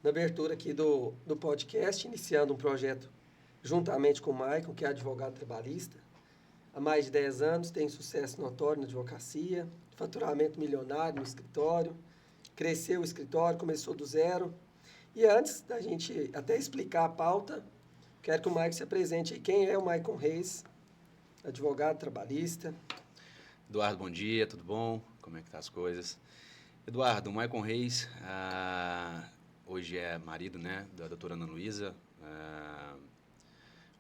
na abertura aqui do podcast, iniciando um projeto juntamente com o Maicon, que é advogado trabalhista. Há mais de 10 anos, tem sucesso notório na advocacia, faturamento milionário no escritório, cresceu o escritório, começou do zero. E antes da gente até explicar a pauta, quero que o Maicon se apresente aí. Quem é o Maicon Reis, advogado trabalhista? Eduardo, bom dia, tudo bom? Como é que tá as coisas? Eduardo, o Maicon Reis, hoje é marido, né, da doutora Ana Luísa,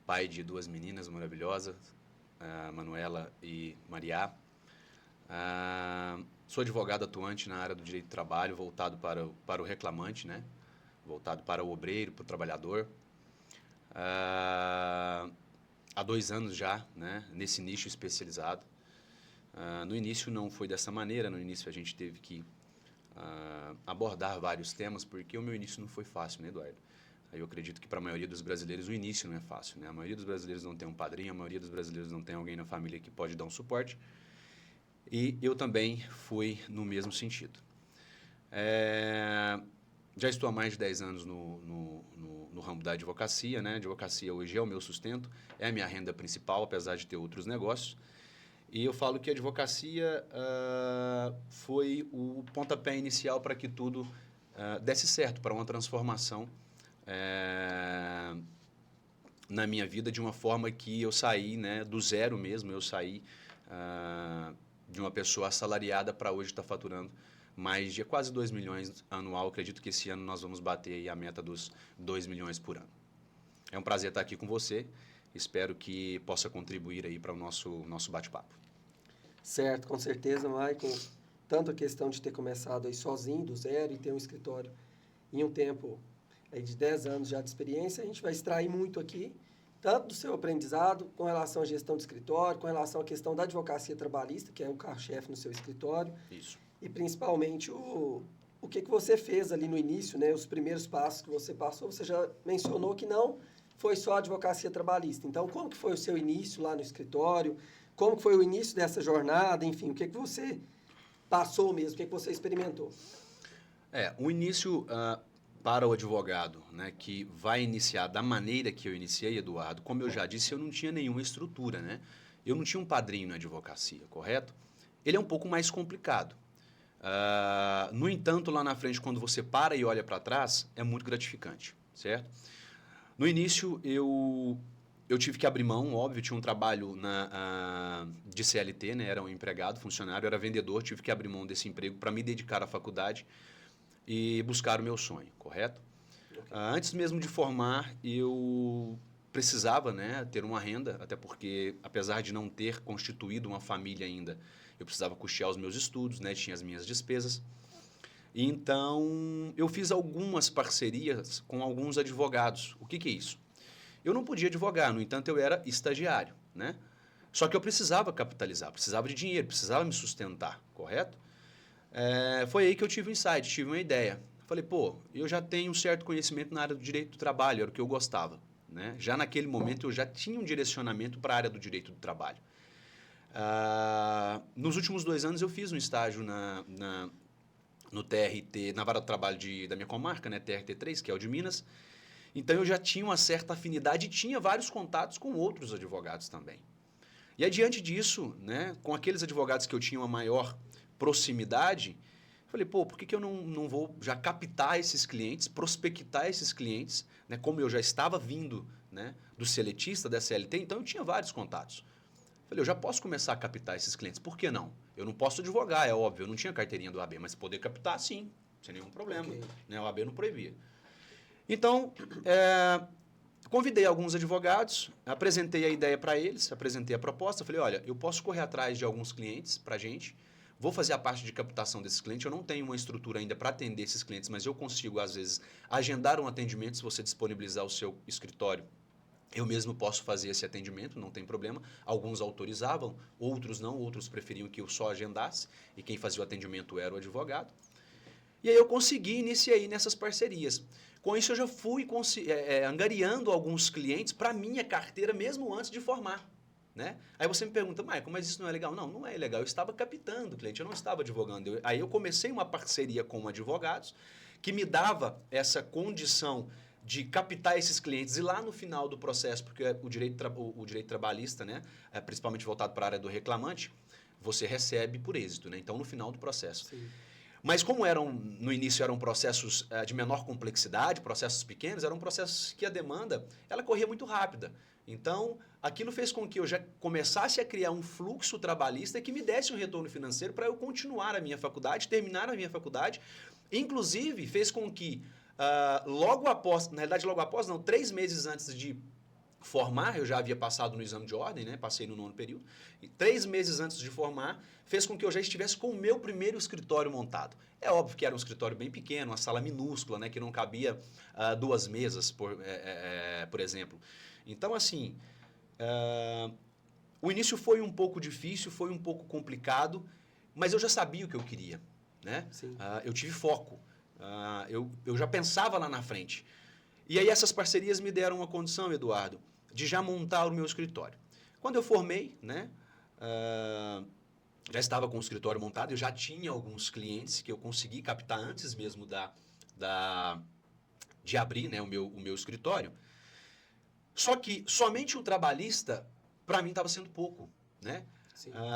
pai de duas meninas maravilhosas, Manuela e Mariá. Sou advogado atuante na área do direito do trabalho, voltado para o reclamante, né, voltado para o obreiro, para o trabalhador. Há 2 anos já, né, nesse nicho especializado. No início não foi dessa maneira, no início a gente teve que abordar vários temas, porque o meu início não foi fácil, né, Eduardo? Eu acredito que para a maioria dos brasileiros o início não é fácil, né? A maioria dos brasileiros não tem um padrinho, a maioria dos brasileiros não tem alguém na família que pode dar um suporte. E eu também fui no mesmo sentido. Já estou há mais de 10 anos no ramo da advocacia, né? A advocacia hoje é o meu sustento, é a minha renda principal, apesar de ter outros negócios. E eu falo que a advocacia foi o pontapé inicial para que tudo desse certo, para uma transformação na minha vida, de uma forma que eu saí, né, do zero mesmo, eu saí de uma pessoa assalariada para hoje estar faturando mais de quase 2 milhões anual. Acredito que esse ano nós vamos bater aí a meta dos 2 milhões por ano. É um prazer estar aqui com você. Espero que possa contribuir aí para o nosso bate-papo. Certo, com certeza, Maicon. Tanto a questão de ter começado aí sozinho, do zero, e ter um escritório em um tempo aí de 10 anos já de experiência, a gente vai extrair muito aqui, tanto do seu aprendizado com relação à gestão de escritório, com relação à questão da advocacia trabalhista, que é o carro-chefe no seu escritório. Isso. E principalmente o que você fez ali no início, né? Os primeiros passos que você passou, você já mencionou que não foi só a advocacia trabalhista. Então, como que foi o seu início lá no escritório? Como que foi o início dessa jornada? Enfim, o que você passou mesmo? O que você experimentou? O início para o advogado, né, que vai iniciar da maneira que eu iniciei, Eduardo, como eu já disse, eu não tinha nenhuma estrutura, né? Eu não tinha um padrinho na advocacia, correto? Ele é um pouco mais complicado. No entanto, lá na frente, quando você para e olha para trás, é muito gratificante, certo? No início, eu tive que abrir mão, óbvio, tinha um trabalho de CLT, né? Era um empregado, funcionário, era vendedor, tive que abrir mão desse emprego para me dedicar à faculdade e buscar o meu sonho, correto? Okay. Antes mesmo de formar, eu precisava, né, ter uma renda, até porque, apesar de não ter constituído uma família ainda, eu precisava custear os meus estudos, né, tinha as minhas despesas. Então, eu fiz algumas parcerias com alguns advogados. O que é isso? Eu não podia advogar, no entanto, eu era estagiário, né? Só que eu precisava capitalizar, precisava de dinheiro, precisava me sustentar, correto? Foi aí que eu tive um insight, tive uma ideia. Falei, eu já tenho um certo conhecimento na área do direito do trabalho, era o que eu gostava, né? Já naquele momento eu já tinha um direcionamento para a área do direito do trabalho. Nos últimos 2 anos eu fiz um estágio no TRT, na vara do trabalho da minha comarca, né, TRT3, que é o de Minas. Então eu já tinha uma certa afinidade e tinha vários contatos com outros advogados também. E adiante disso, né, com aqueles advogados que eu tinha uma maior proximidade, falei, por que eu não vou já captar esses clientes, prospectar esses clientes, né, como eu já estava vindo, né, do seletista, da CLT, então eu tinha vários contatos. Falei, eu já posso começar a captar esses clientes, por que não? Eu não posso advogar, é óbvio, eu não tinha carteirinha do AB, mas poder captar sim, sem nenhum problema. Okay. Né, o AB não proibia. Então, convidei alguns advogados, apresentei a ideia para eles, apresentei a proposta, falei, olha, eu posso correr atrás de alguns clientes para a gente, vou fazer a parte de captação desses clientes, eu não tenho uma estrutura ainda para atender esses clientes, mas eu consigo, às vezes, agendar um atendimento se você disponibilizar o seu escritório. Eu mesmo posso fazer esse atendimento, não tem problema. Alguns autorizavam, outros não, outros preferiam que eu só agendasse, e quem fazia o atendimento era o advogado. E aí eu consegui iniciar nessas parcerias. Com isso eu já fui angariando alguns clientes para a minha carteira mesmo antes de formar. Né? Aí você me pergunta, Maicon, mas isso não é legal? Não, não é legal. Eu estava captando o cliente, eu não estava advogando. Aí eu comecei uma parceria com advogados que me dava essa condição de captar esses clientes e lá no final do processo, porque o direito trabalhista, né, principalmente voltado para a área do reclamante, você recebe por êxito, né? Então, no final do processo. Sim. Mas como no início eram processos de menor complexidade, processos pequenos, eram processos que a demanda ela corria muito rápida. Então, aquilo fez com que eu já começasse a criar um fluxo trabalhista que me desse um retorno financeiro para eu continuar a minha faculdade, terminar a minha faculdade. Inclusive, fez com que logo após, na realidade logo após, não, 3 meses antes de formar, eu já havia passado no exame de ordem, né? Passei no 9º período, e 3 meses antes de formar, fez com que eu já estivesse com o meu primeiro escritório montado. É óbvio que era um escritório bem pequeno, uma sala minúscula, né? Que não cabia 2 mesas, por exemplo. Então, assim, o início foi um pouco difícil, foi um pouco complicado, mas eu já sabia o que eu queria, né? Eu tive foco, eu já pensava lá na frente. E aí essas parcerias me deram uma condição, Eduardo, de já montar o meu escritório. Quando eu formei, né, já estava com o escritório montado, eu já tinha alguns clientes que eu consegui captar antes mesmo de abrir, né, o meu escritório. Só que somente o trabalhista, para mim, estava sendo pouco, né?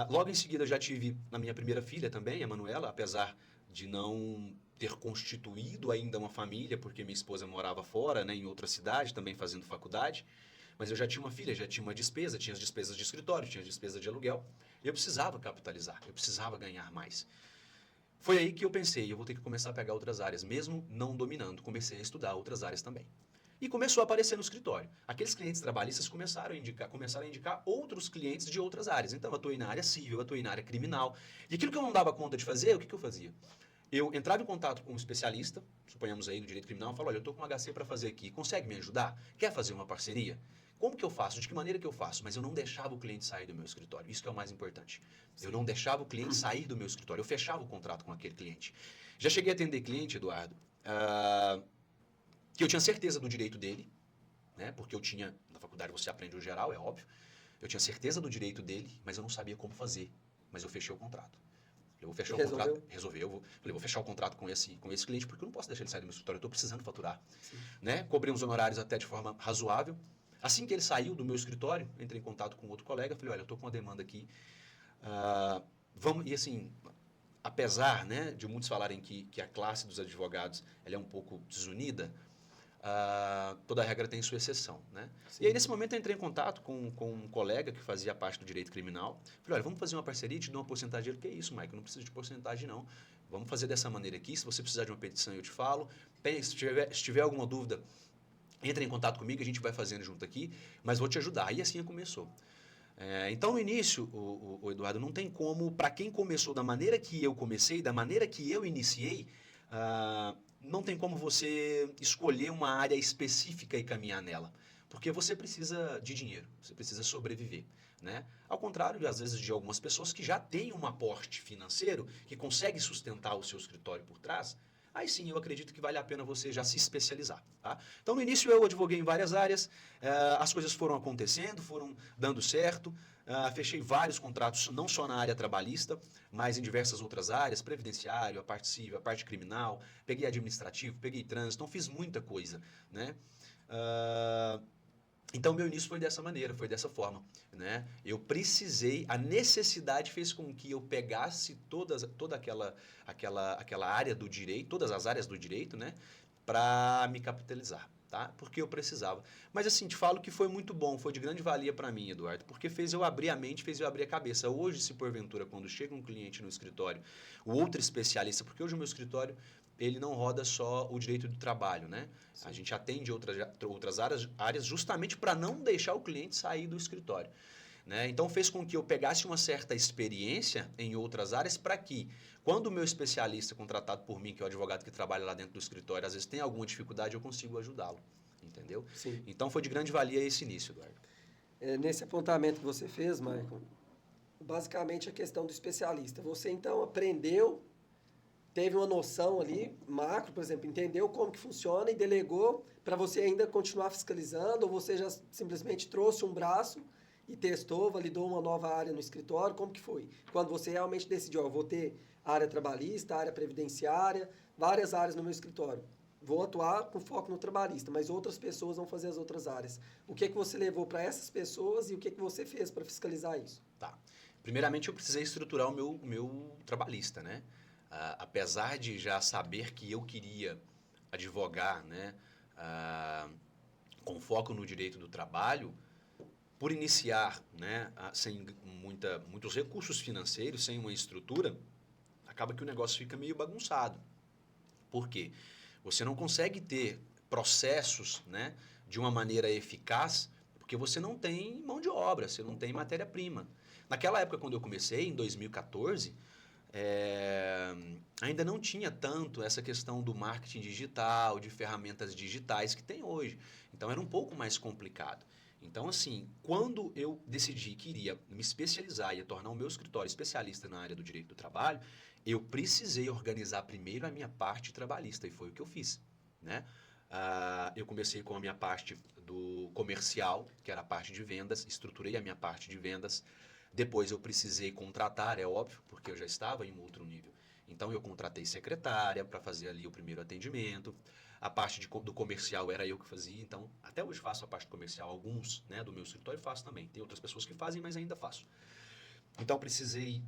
Logo em seguida, eu já tive a minha primeira filha também, a Manuela, apesar de não ter constituído ainda uma família, porque minha esposa morava fora, né, em outra cidade, também fazendo faculdade. Mas eu já tinha uma filha, já tinha uma despesa, tinha as despesas de escritório, tinha as despesas de aluguel. Eu precisava capitalizar, eu precisava ganhar mais. Foi aí que eu pensei, eu vou ter que começar a pegar outras áreas, mesmo não dominando. Comecei a estudar outras áreas também. E começou a aparecer no escritório. Aqueles clientes trabalhistas começaram a indicar outros clientes de outras áreas. Então, eu atuei na área civil, eu atuei na área criminal. E aquilo que eu não dava conta de fazer, o que eu fazia? Eu entrava em contato com um especialista, suponhamos aí no direito criminal, e falava, olha, eu estou com um HC para fazer aqui, consegue me ajudar? Quer fazer uma parceria? Como que eu faço? De que maneira que eu faço? Mas eu não deixava o cliente sair do meu escritório. Isso que é o mais importante. Sim. Eu não deixava o cliente sair do meu escritório. Eu fechava o contrato com aquele cliente. Já cheguei a atender cliente, Eduardo, que eu tinha certeza do direito dele, né? Porque eu tinha, na faculdade você aprende o geral, é óbvio. Eu tinha certeza do direito dele, mas eu não sabia como fazer. Mas eu fechei o contrato. Eu vou fechar o contrato. Resolveu. Vou fechar o contrato com esse cliente, porque eu não posso deixar ele sair do meu escritório. Eu estou precisando faturar. Né? Cobrei uns honorários até de forma razoável. Assim que ele saiu do meu escritório, entrei em contato com outro colega. Falei, olha, eu estou com uma demanda aqui. Vamos... E assim, apesar, né, de muitos falarem que a classe dos advogados ela é um pouco desunida, toda regra tem sua exceção, né? E aí, nesse momento, eu entrei em contato com um colega que fazia parte do direito criminal. Falei, olha, vamos fazer uma parceria, te dou uma porcentagem. Ele, que é isso, Mike? Eu não preciso de porcentagem, não. Vamos fazer dessa maneira aqui. Se você precisar de uma petição, eu te falo. Se tiver alguma dúvida, entre em contato comigo, a gente vai fazendo junto aqui, mas vou te ajudar. E assim começou. Então, no início, o Eduardo, não tem como, para quem começou da maneira que eu comecei, da maneira que eu iniciei, não tem como você escolher uma área específica e caminhar nela. Porque você precisa de dinheiro, você precisa sobreviver, né? Ao contrário, às vezes, de algumas pessoas que já têm um aporte financeiro, que consegue sustentar o seu escritório por trás, aí sim eu acredito que vale a pena você já se especializar, tá? Então, no início eu advoguei em várias áreas, as coisas foram acontecendo, foram dando certo, fechei vários contratos, não só na área trabalhista, mas em diversas outras áreas, previdenciário, a parte civil, a parte criminal, peguei administrativo, peguei trânsito, então fiz muita coisa, né? Então, meu início foi dessa maneira, foi dessa forma, né? Eu precisei, a necessidade fez com que eu pegasse toda aquela área do direito, todas as áreas do direito, né? Para me capitalizar, tá? Porque eu precisava. Mas assim, te falo que foi muito bom, foi de grande valia para mim, Eduardo, porque fez eu abrir a mente, fez eu abrir a cabeça. Hoje, se porventura, quando chega um cliente no escritório, o outro especialista, porque hoje o meu escritório, ele não roda só o direito do trabalho, né? Sim. A gente atende outras áreas justamente para não deixar o cliente sair do escritório, né? Então, fez com que eu pegasse uma certa experiência em outras áreas para que, quando o meu especialista contratado por mim, que é o advogado que trabalha lá dentro do escritório, às vezes tem alguma dificuldade, eu consigo ajudá-lo, entendeu? Sim. Então, foi de grande valia esse início, Eduardo. Nesse apontamento que você fez, Michael, basicamente a questão do especialista. Você, então, aprendeu, teve uma noção ali, macro, por exemplo, entendeu como que funciona e delegou para você ainda continuar fiscalizando, ou você já simplesmente trouxe um braço e testou, validou uma nova área no escritório, como que foi? Quando você realmente decidiu, vou ter área trabalhista, área previdenciária, várias áreas no meu escritório. Vou atuar com foco no trabalhista, mas outras pessoas vão fazer as outras áreas. O que você levou para essas pessoas e o que você fez para fiscalizar isso? Tá. Primeiramente, eu precisei estruturar o meu trabalhista, né? Apesar de já saber que eu queria advogar, né? Com foco no direito do trabalho, por iniciar, né? Sem muitos recursos financeiros, sem uma estrutura, acaba que o negócio fica meio bagunçado. Por quê? Você não consegue ter processos, né, de uma maneira eficaz porque você não tem mão de obra, você não tem matéria-prima. Naquela época, quando eu comecei, em 2014, ainda não tinha tanto essa questão do marketing digital, de ferramentas digitais que tem hoje. Então, era um pouco mais complicado. Então, assim, quando eu decidi que iria me especializar e ia tornar o meu escritório especialista na área do direito do trabalho, eu precisei organizar primeiro a minha parte trabalhista, e foi o que eu fiz, né? Eu comecei com a minha parte do comercial, que era a parte de vendas, estruturei a minha parte de vendas. Depois eu precisei contratar, é óbvio, porque eu já estava em um outro nível. Então eu contratei secretária para fazer ali o primeiro atendimento. A parte do comercial era eu que fazia, então até hoje faço a parte comercial, alguns, né, do meu escritório faço também. Tem outras pessoas que fazem, mas ainda faço. Então precisei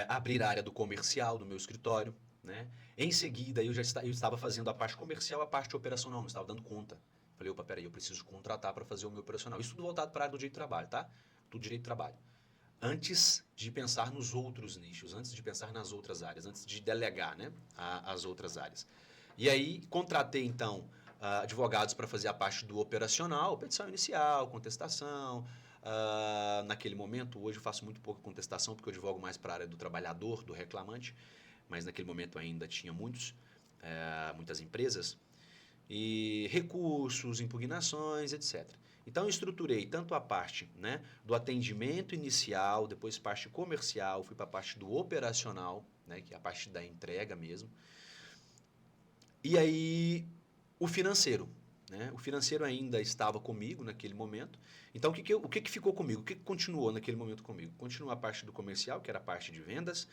abrir a área do comercial do meu escritório, né? Em seguida, eu estava fazendo a parte comercial, a parte operacional, não estava dando conta. Falei, opa, peraí, eu preciso contratar para fazer o meu operacional. Isso tudo voltado para a área do direito do trabalho, tá? Tudo direito do trabalho. Antes de pensar nos outros nichos, antes de pensar nas outras áreas, antes de delegar, né, as outras áreas. E aí, contratei, então, advogados para fazer a parte do operacional, petição inicial, contestação. Naquele momento, hoje eu faço muito pouca contestação, porque eu advogo mais para a área do trabalhador, do reclamante, mas naquele momento ainda tinha muitas empresas, e recursos, impugnações, etc. Então, eu estruturei tanto a parte, né, do atendimento inicial, depois parte comercial, fui para a parte do operacional, né, que é a parte da entrega mesmo. E aí, o financeiro. Né? O financeiro ainda estava comigo naquele momento. Então, o que ficou comigo? O que continuou naquele momento comigo? Continuou a parte do comercial, que era a parte de vendas,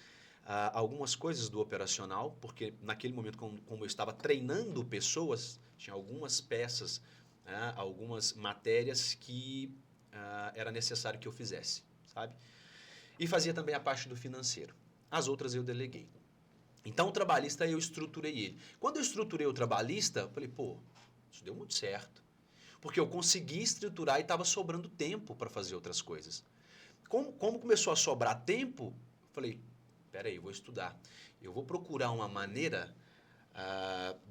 algumas coisas do operacional, porque naquele momento, como eu estava treinando pessoas, tinha algumas peças, algumas matérias que era necessário que eu fizesse, sabe? E fazia também a parte do financeiro. As outras eu deleguei. Então, o trabalhista, eu estruturei ele. Quando eu estruturei o trabalhista, eu falei, pô, isso deu muito certo. Porque eu consegui estruturar e estava sobrando tempo para fazer outras coisas. Como começou a sobrar tempo, eu falei, peraí, eu vou estudar. Eu vou procurar uma maneira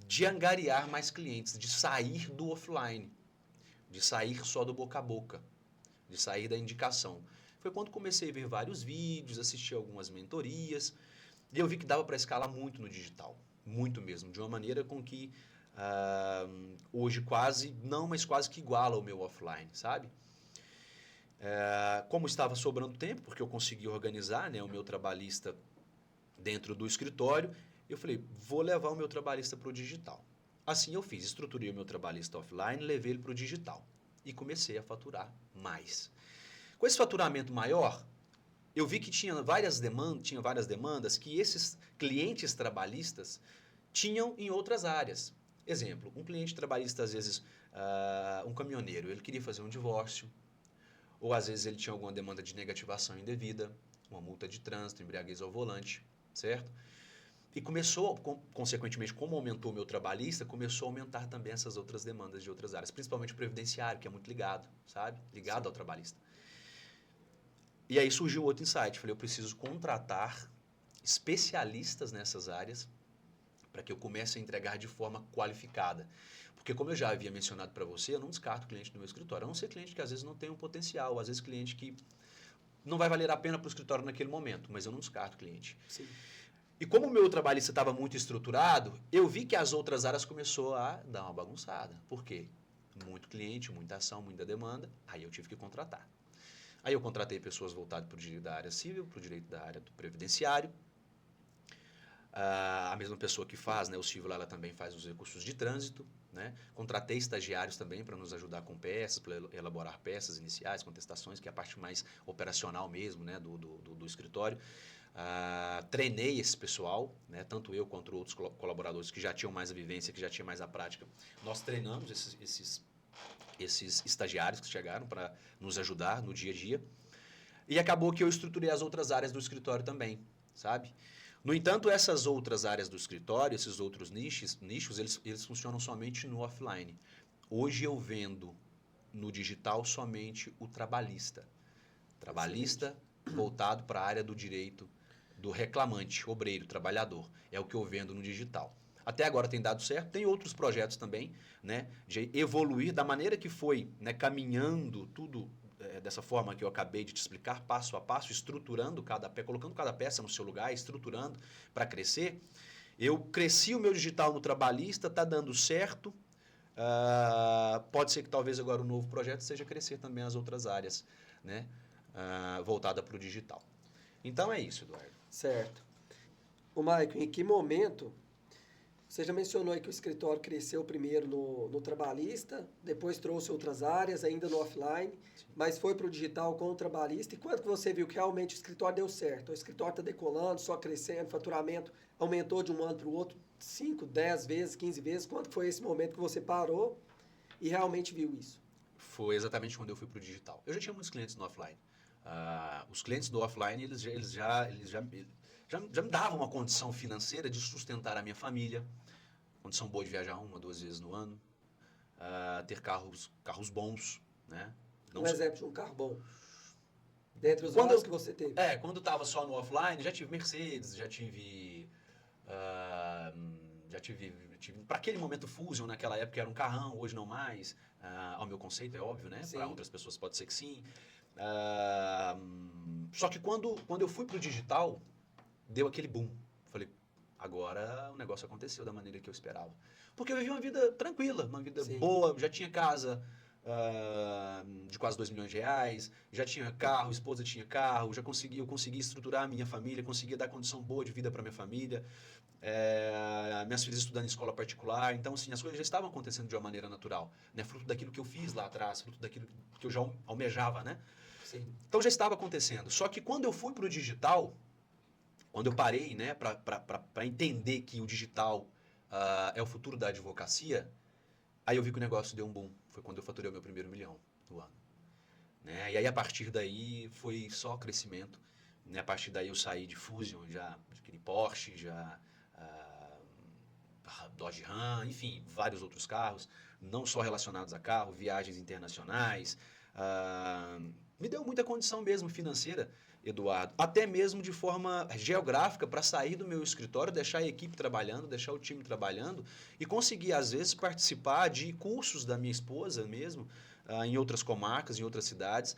de angariar mais clientes, de sair do offline, de sair só do boca a boca, de sair da indicação. Foi quando comecei a ver vários vídeos, assistir algumas mentorias, e eu vi que dava para escalar muito no digital, muito mesmo, de uma maneira com que hoje quase, não, mas quase que iguala o meu offline, sabe? Como estava sobrando tempo, porque eu consegui organizar, né, o meu trabalhista dentro do escritório, eu falei, vou levar o meu trabalhista para o digital. Assim eu fiz, estruturei o meu trabalhista offline, levei ele para o digital e comecei a faturar mais. Com esse faturamento maior, eu vi que tinha várias demandas que esses clientes trabalhistas tinham em outras áreas. Exemplo, um cliente trabalhista, às vezes, um caminhoneiro, ele queria fazer um divórcio, ou às vezes ele tinha alguma demanda de negativação indevida, uma multa de trânsito, embriaguez ao volante, certo? E começou, consequentemente, como aumentou o meu trabalhista, começou a aumentar também essas outras demandas de outras áreas, principalmente o previdenciário, que é muito ligado, sabe? Ligado ao trabalhista. E aí surgiu outro insight. Falei, eu preciso contratar especialistas nessas áreas para que eu comece a entregar de forma qualificada. Porque como eu já havia mencionado para você, eu não descarto cliente do meu escritório. A não ser cliente que às vezes não tem um potencial, às vezes cliente que não vai valer a pena para o escritório naquele momento, mas eu não descarto cliente. Sim. E como o meu trabalhista estava muito estruturado, eu vi que as outras áreas começou a dar uma bagunçada. Por quê? Muito cliente, muita ação, muita demanda, aí eu tive que contratar. Aí eu contratei pessoas voltadas para o direito da área civil, para o direito da área do previdenciário. A mesma pessoa que faz, né, o civil, ela também faz os recursos de trânsito. Né? Contratei estagiários também para nos ajudar com peças, para elaborar peças iniciais, contestações, que é a parte mais operacional mesmo, né, do escritório. Treinei esse pessoal, né, tanto eu quanto outros colaboradores que já tinham mais a vivência, que já tinham mais a prática. Nós treinamos esses estagiários que chegaram para nos ajudar no dia a dia. E acabou que eu estruturei as outras áreas do escritório também, sabe? No entanto, essas outras áreas do escritório, esses outros nichos eles funcionam somente no offline. Hoje eu vendo no digital somente o trabalhista. Trabalhista voltado para a área do direito do reclamante, obreiro, trabalhador. É o que eu vendo no digital. Até agora tem dado certo. Tem outros projetos também, né, de evoluir da maneira que foi, né, caminhando tudo dessa forma que eu acabei de te explicar, passo a passo, estruturando colocando cada peça no seu lugar, estruturando para crescer. Eu cresci o meu digital no trabalhista, está dando certo. Pode ser que talvez agora o novo projeto seja crescer também as outras áreas, né, voltada para o digital. Então é isso, Eduardo. Certo. O Maicon, em que momento, você já mencionou aí que o escritório cresceu primeiro no trabalhista, depois trouxe outras áreas, ainda no offline, mas foi para o digital com o trabalhista. E quando que você viu que realmente o escritório deu certo? O escritório está decolando, só crescendo, faturamento aumentou de um ano para o outro 5, 10 vezes, 15 vezes. Quando foi esse momento que você parou e realmente viu isso? Foi exatamente quando eu fui para o digital. Eu já tinha muitos clientes no offline. Os clientes do offline, eles já me davam uma condição financeira de sustentar a minha família, condição boa de viajar 1, 2 vezes no ano, ter carros bons, né? Um exemplo de um carro bom, dentre os vários que você teve. Quando estava só no offline, já tive Mercedes, já tive para aquele momento Fusion, naquela época era um carrão, hoje não mais, ao meu conceito, é óbvio, né? Para outras pessoas pode ser que sim. Só que quando eu fui para o digital, deu aquele boom. Falei, agora o negócio aconteceu da maneira que eu esperava. Porque eu vivi uma vida tranquila, uma vida boa, já tinha casa de quase 2 milhões de reais, já tinha carro, esposa tinha carro, eu consegui estruturar a minha família, conseguia dar condição boa de vida para minha família, minhas filhas estudando em escola particular, então assim, as coisas já estavam acontecendo de uma maneira natural, né? Fruto daquilo que eu fiz lá atrás, fruto daquilo que eu já almejava, né? Sim. Então já estava acontecendo. Só que quando eu fui para o digital, quando eu parei, né, para entender que o digital é o futuro da advocacia, aí eu vi que o negócio deu um boom. Foi quando eu faturei o meu primeiro $1 milhão no ano. Né? E aí, a partir daí, foi só crescimento. Né? A partir daí, eu saí de Fusion, já adquiri Porsche, já Dodge Ram, enfim, vários outros carros, não só relacionados a carro, viagens internacionais. Me deu muita condição mesmo financeira, Eduardo, até mesmo de forma geográfica, para sair do meu escritório, deixar a equipe trabalhando, deixar o time trabalhando e conseguir, às vezes, participar de cursos da minha esposa mesmo, em outras comarcas, em outras cidades,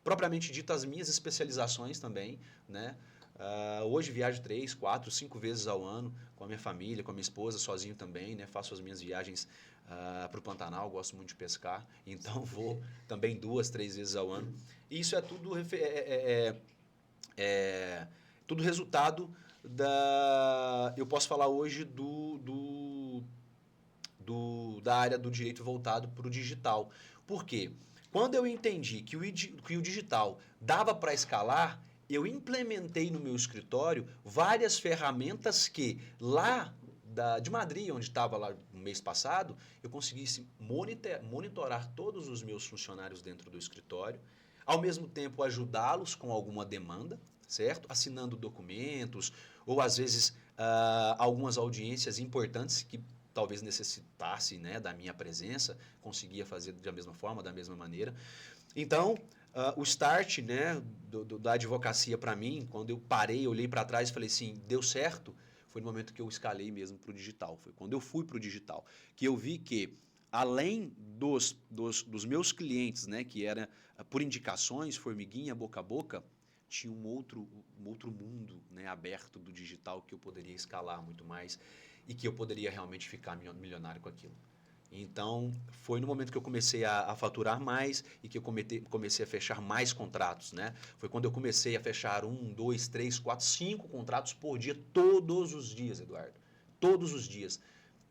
propriamente dito as minhas especializações também, né? Hoje viajo 3, 4, 5 vezes ao ano com a minha família, com a minha esposa, sozinho também, né? Faço as minhas viagens para o Pantanal, gosto muito de pescar, então vou também 2, 3 vezes ao ano. E isso é tudo, tudo resultado eu posso falar hoje da área do direito voltado para o digital. Por quê? Quando eu entendi que o digital dava para escalar, eu implementei no meu escritório várias ferramentas que lá de Madrid, onde estava lá no mês passado, eu conseguisse monitorar todos os meus funcionários dentro do escritório, ao mesmo tempo ajudá-los com alguma demanda, certo? Assinando documentos, ou às vezes algumas audiências importantes que talvez necessitasse, né, da minha presença, conseguia fazer da mesma forma, da mesma maneira. Então, o start, né, da advocacia para mim, quando eu parei, olhei para trás e falei assim, deu certo, foi no momento que eu escalei mesmo para o digital. Foi quando eu fui para o digital, que eu vi que, além dos meus clientes, né, que era por indicações, formiguinha, boca a boca, tinha um outro mundo, né, aberto do digital que eu poderia escalar muito mais e que eu poderia realmente ficar milionário com aquilo. Então, foi no momento que eu comecei a faturar mais e que eu comecei a fechar mais contratos, né? Foi quando eu comecei a fechar 1, 2, 3, 4, 5 contratos por dia, todos os dias, Eduardo. Todos os dias.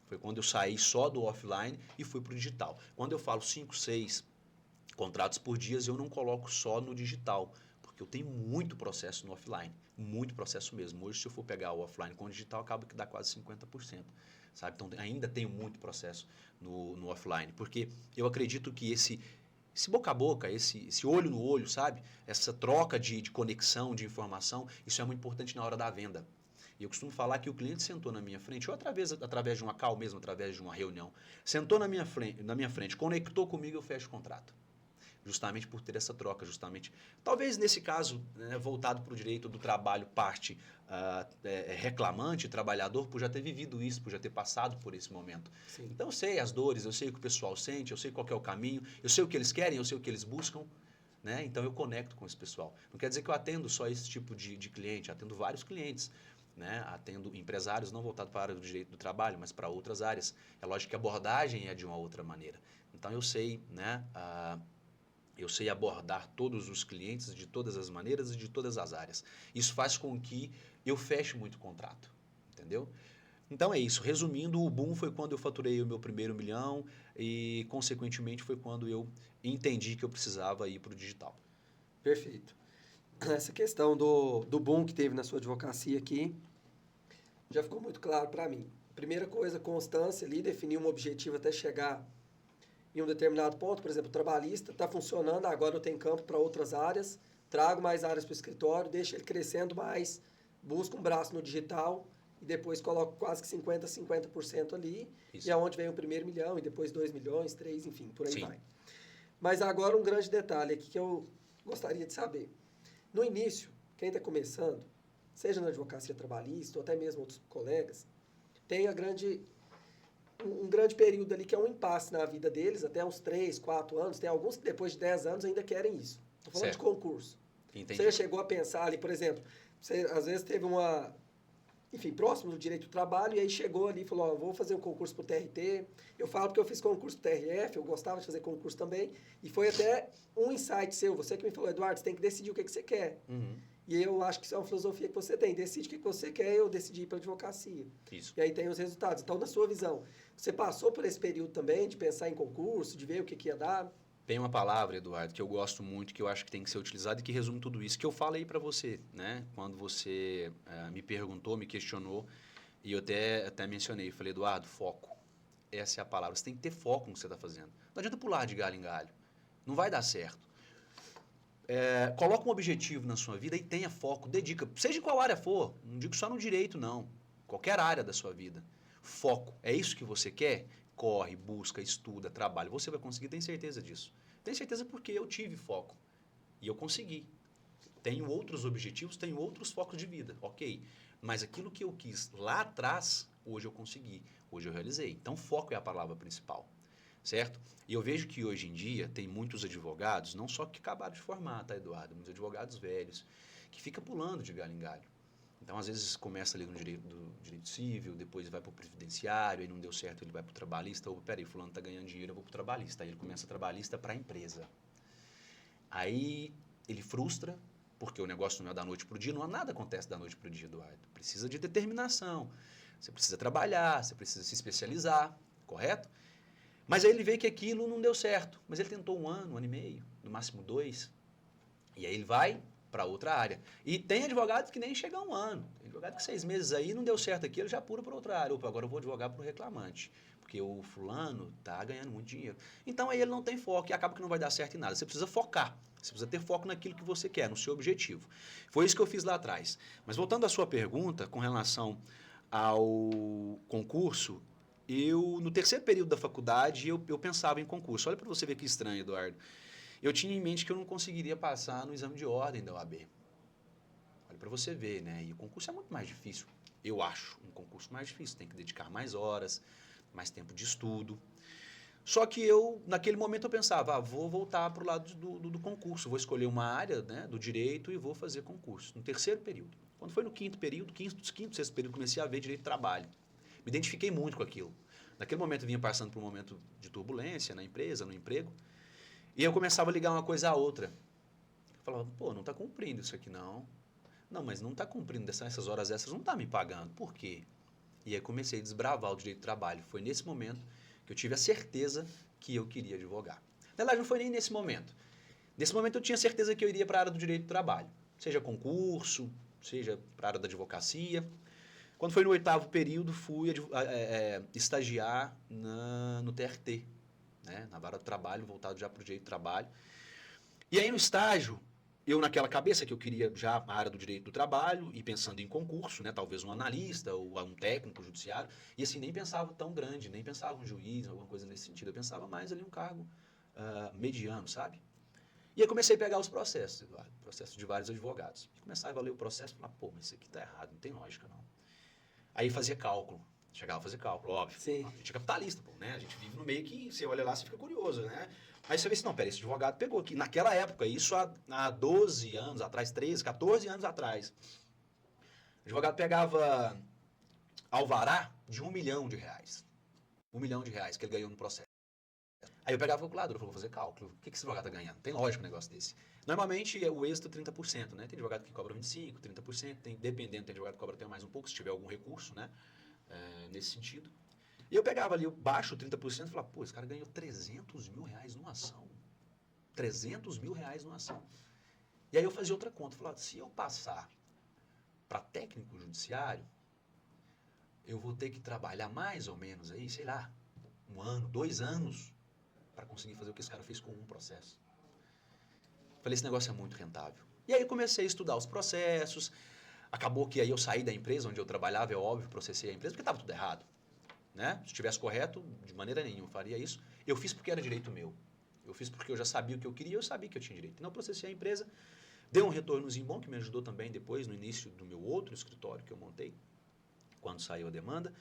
Foi quando eu saí só do offline e fui para o digital. Quando eu falo 5, 6 contratos por dia, eu não coloco só no digital, Porque eu tenho muito processo no offline, muito processo mesmo. Hoje, se eu for pegar o offline com o digital, acaba que dá quase 50%, sabe? Então, ainda tenho muito processo no offline, porque eu acredito que esse boca a boca, esse olho no olho, sabe? Essa troca de conexão, de informação, isso é muito importante na hora da venda. E eu costumo falar que o cliente sentou na minha frente, ou através de uma call mesmo, através de uma reunião, sentou na minha frente, conectou comigo, eu fecho o contrato. Justamente por ter essa troca, justamente. Talvez nesse caso, né, voltado para o direito do trabalho, parte reclamante, trabalhador, por já ter vivido isso, por já ter passado por esse momento. Sim. Então eu sei as dores, eu sei o que o pessoal sente, eu sei qual que é o caminho, eu sei o que eles querem, eu sei o que eles buscam. Né? Então eu conecto com esse pessoal. Não quer dizer que eu atendo só esse tipo de cliente, atendo vários clientes. Né? Atendo empresários não voltados para a área do direito do trabalho, mas para outras áreas. É lógico que a abordagem é de uma outra maneira. Então eu sei, né, eu sei abordar todos os clientes de todas as maneiras e de todas as áreas. Isso faz com que eu feche muito contrato, entendeu? Então é isso. Resumindo, o boom foi quando eu faturei o meu primeiro 1 milhão e, consequentemente, foi quando eu entendi que eu precisava ir para o digital. Perfeito. Essa questão do boom que teve na sua advocacia aqui já ficou muito claro para mim. Primeira coisa, constância ali, definir um objetivo até chegar em um determinado ponto. Por exemplo, o trabalhista está funcionando, agora eu tenho campo para outras áreas, trago mais áreas para o escritório, deixo ele crescendo mais, busco um braço no digital e depois coloco quase que 50% ali. Isso. E é onde vem o primeiro 1 milhão, e depois 2 milhões, 3, enfim, por aí Sim. vai. Mas agora um grande detalhe aqui que eu gostaria de saber. No início, quem está começando, seja na advocacia trabalhista ou até mesmo outros colegas, tem um grande período ali que é um impasse na vida deles, até uns 3, 4 anos. Tem alguns que depois de 10 anos ainda querem isso. Estou falando Certo. de concurso. Entendi. Você já chegou a pensar ali, por exemplo, você às vezes teve enfim, próximo do direito do trabalho, e aí chegou ali e falou, ó, vou fazer um concurso para o TRT. Eu falo porque eu fiz concurso para o TRF, eu gostava de fazer concurso também, e foi até um insight seu, você que me falou, Eduardo, você tem que decidir o que você quer. Uhum. E eu acho que isso é uma filosofia que você tem, decide o que você quer, eu decidi ir para a advocacia. Isso. E aí tem os resultados. Então, na sua visão, você passou por esse período também de pensar em concurso, de ver o que ia dar? Tem uma palavra, Eduardo, que eu gosto muito, que eu acho que tem que ser utilizada e que resume tudo isso, que eu falei para você, né? Quando você me perguntou, me questionou, e eu até mencionei, falei, Eduardo, foco. Essa é a palavra. Você tem que ter foco no que você está fazendo. Não adianta pular de galho em galho. Não vai dar certo. Coloca um objetivo na sua vida e tenha foco, dedica, seja em qual área for, não digo só no direito, não. Qualquer área da sua vida. Foco. É isso que você quer? Corre, busca, estuda, trabalha. Você vai conseguir, tenho certeza disso. Tenho certeza porque eu tive foco. E eu consegui. Tenho outros objetivos, tenho outros focos de vida, ok. Mas aquilo que eu quis lá atrás, hoje eu consegui. Hoje eu realizei. Então, foco é a palavra principal. Certo? E eu vejo que hoje em dia tem muitos advogados, não só que acabaram de formar, tá, Eduardo? Muitos advogados velhos, que ficam pulando de galho em galho. Então, às vezes, começa ali no direito civil, depois vai para o previdenciário, aí não deu certo, ele vai para o trabalhista, ou, peraí, fulano está ganhando dinheiro, eu vou para o trabalhista. Aí ele começa trabalhista para a empresa. Aí ele frustra, porque o negócio não é da noite para o dia, não, nada acontece da noite para o dia, Eduardo. Precisa de determinação, você precisa trabalhar, você precisa se especializar, correto? Mas aí ele vê que aquilo não deu certo. Mas ele tentou 1 ano, 1 ano e meio, no máximo 2. E aí ele vai para outra área. E tem advogado que nem chega a 1 ano. Tem advogado que 6 meses aí não deu certo aqui, ele já pula para outra área. Opa, agora eu vou advogar para o reclamante. Porque o fulano está ganhando muito dinheiro. Então aí ele não tem foco e acaba que não vai dar certo em nada. Você precisa focar. Você precisa ter foco naquilo que você quer, no seu objetivo. Foi isso que eu fiz lá atrás. Mas voltando à sua pergunta com relação ao concurso, no terceiro período da faculdade, eu pensava em concurso. Olha para você ver que estranho, Eduardo. Eu tinha em mente que eu não conseguiria passar no exame de ordem da OAB. Olha para você ver, né? E o concurso é muito mais difícil. Eu acho um concurso mais difícil. Tem que dedicar mais horas, mais tempo de estudo. Só que naquele momento, eu pensava, vou voltar para o lado do concurso. Vou escolher uma área, né, do direito e vou fazer concurso. No terceiro período. Quando foi no quinto período, sexto período, comecei a ver direito de trabalho. Me identifiquei muito com aquilo. Naquele momento eu vinha passando por um momento de turbulência na empresa, no emprego, e eu começava a ligar uma coisa à outra. Eu falava, pô, não está cumprindo isso aqui não. Não, mas não está cumprindo, essas horas extras não está me pagando. Por quê? E aí comecei a desbravar o direito do trabalho. Foi nesse momento que eu tive a certeza que eu queria advogar. Na verdade, não foi nem nesse momento. Nesse momento eu tinha certeza que eu iria para a área do direito do trabalho, seja concurso, seja para a área da advocacia. Quando foi no 8º período, fui estagiar no TRT, né? Na vara do trabalho, voltado já para o direito do trabalho. E aí no estágio, eu naquela cabeça que eu queria já a área do direito do trabalho e pensando em concurso, né? Talvez um analista ou um técnico judiciário. E assim, nem pensava tão grande, nem pensava um juiz, alguma coisa nesse sentido. Eu pensava mais ali um cargo mediano, sabe? E aí comecei a pegar os processos, Eduardo, processos de vários advogados. E começava a ler o processo e falar, pô, mas isso aqui tá errado, não tem lógica não. Aí fazia cálculo, chegava a fazer cálculo, óbvio. Sim. A gente é capitalista, pô, né? A gente vive no meio que você olha lá, você fica curioso, né? Aí você vê assim, não, pera, esse advogado pegou aqui. Naquela época, isso há 12 anos atrás, 13, 14 anos atrás, o advogado pegava alvará de R$ 1 milhão. R$ 1 milhão que ele ganhou no processo. Aí eu pegava a calculadora e falava, vou fazer cálculo. O que esse advogado está ganhando? Tem lógica um negócio desse. Normalmente o êxito é 30%, né? Tem advogado que cobra 25%, 30%, dependendo, tem advogado que cobra até mais um pouco, se tiver algum recurso, né? Nesse sentido. E eu pegava ali, baixo 30% e falava, pô, esse cara ganhou R$ 300 mil numa ação. R$ 300 mil numa ação. E aí eu fazia outra conta, falava, se eu passar para técnico judiciário, eu vou ter que trabalhar mais ou menos aí, sei lá, 1 ano, 2 anos, para conseguir fazer o que esse cara fez com um processo. Falei, esse negócio é muito rentável. E aí eu comecei a estudar os processos. Acabou que aí eu saí da empresa onde eu trabalhava, é óbvio, processei a empresa, porque estava tudo errado. Né? Se estivesse correto, de maneira nenhuma eu faria isso. Eu fiz porque era direito meu. Eu fiz porque eu já sabia o que eu queria, eu sabia que eu tinha direito. Então eu processei a empresa, deu um retornozinho bom, que me ajudou também depois, no início do meu outro escritório que eu montei, quando saiu a demanda.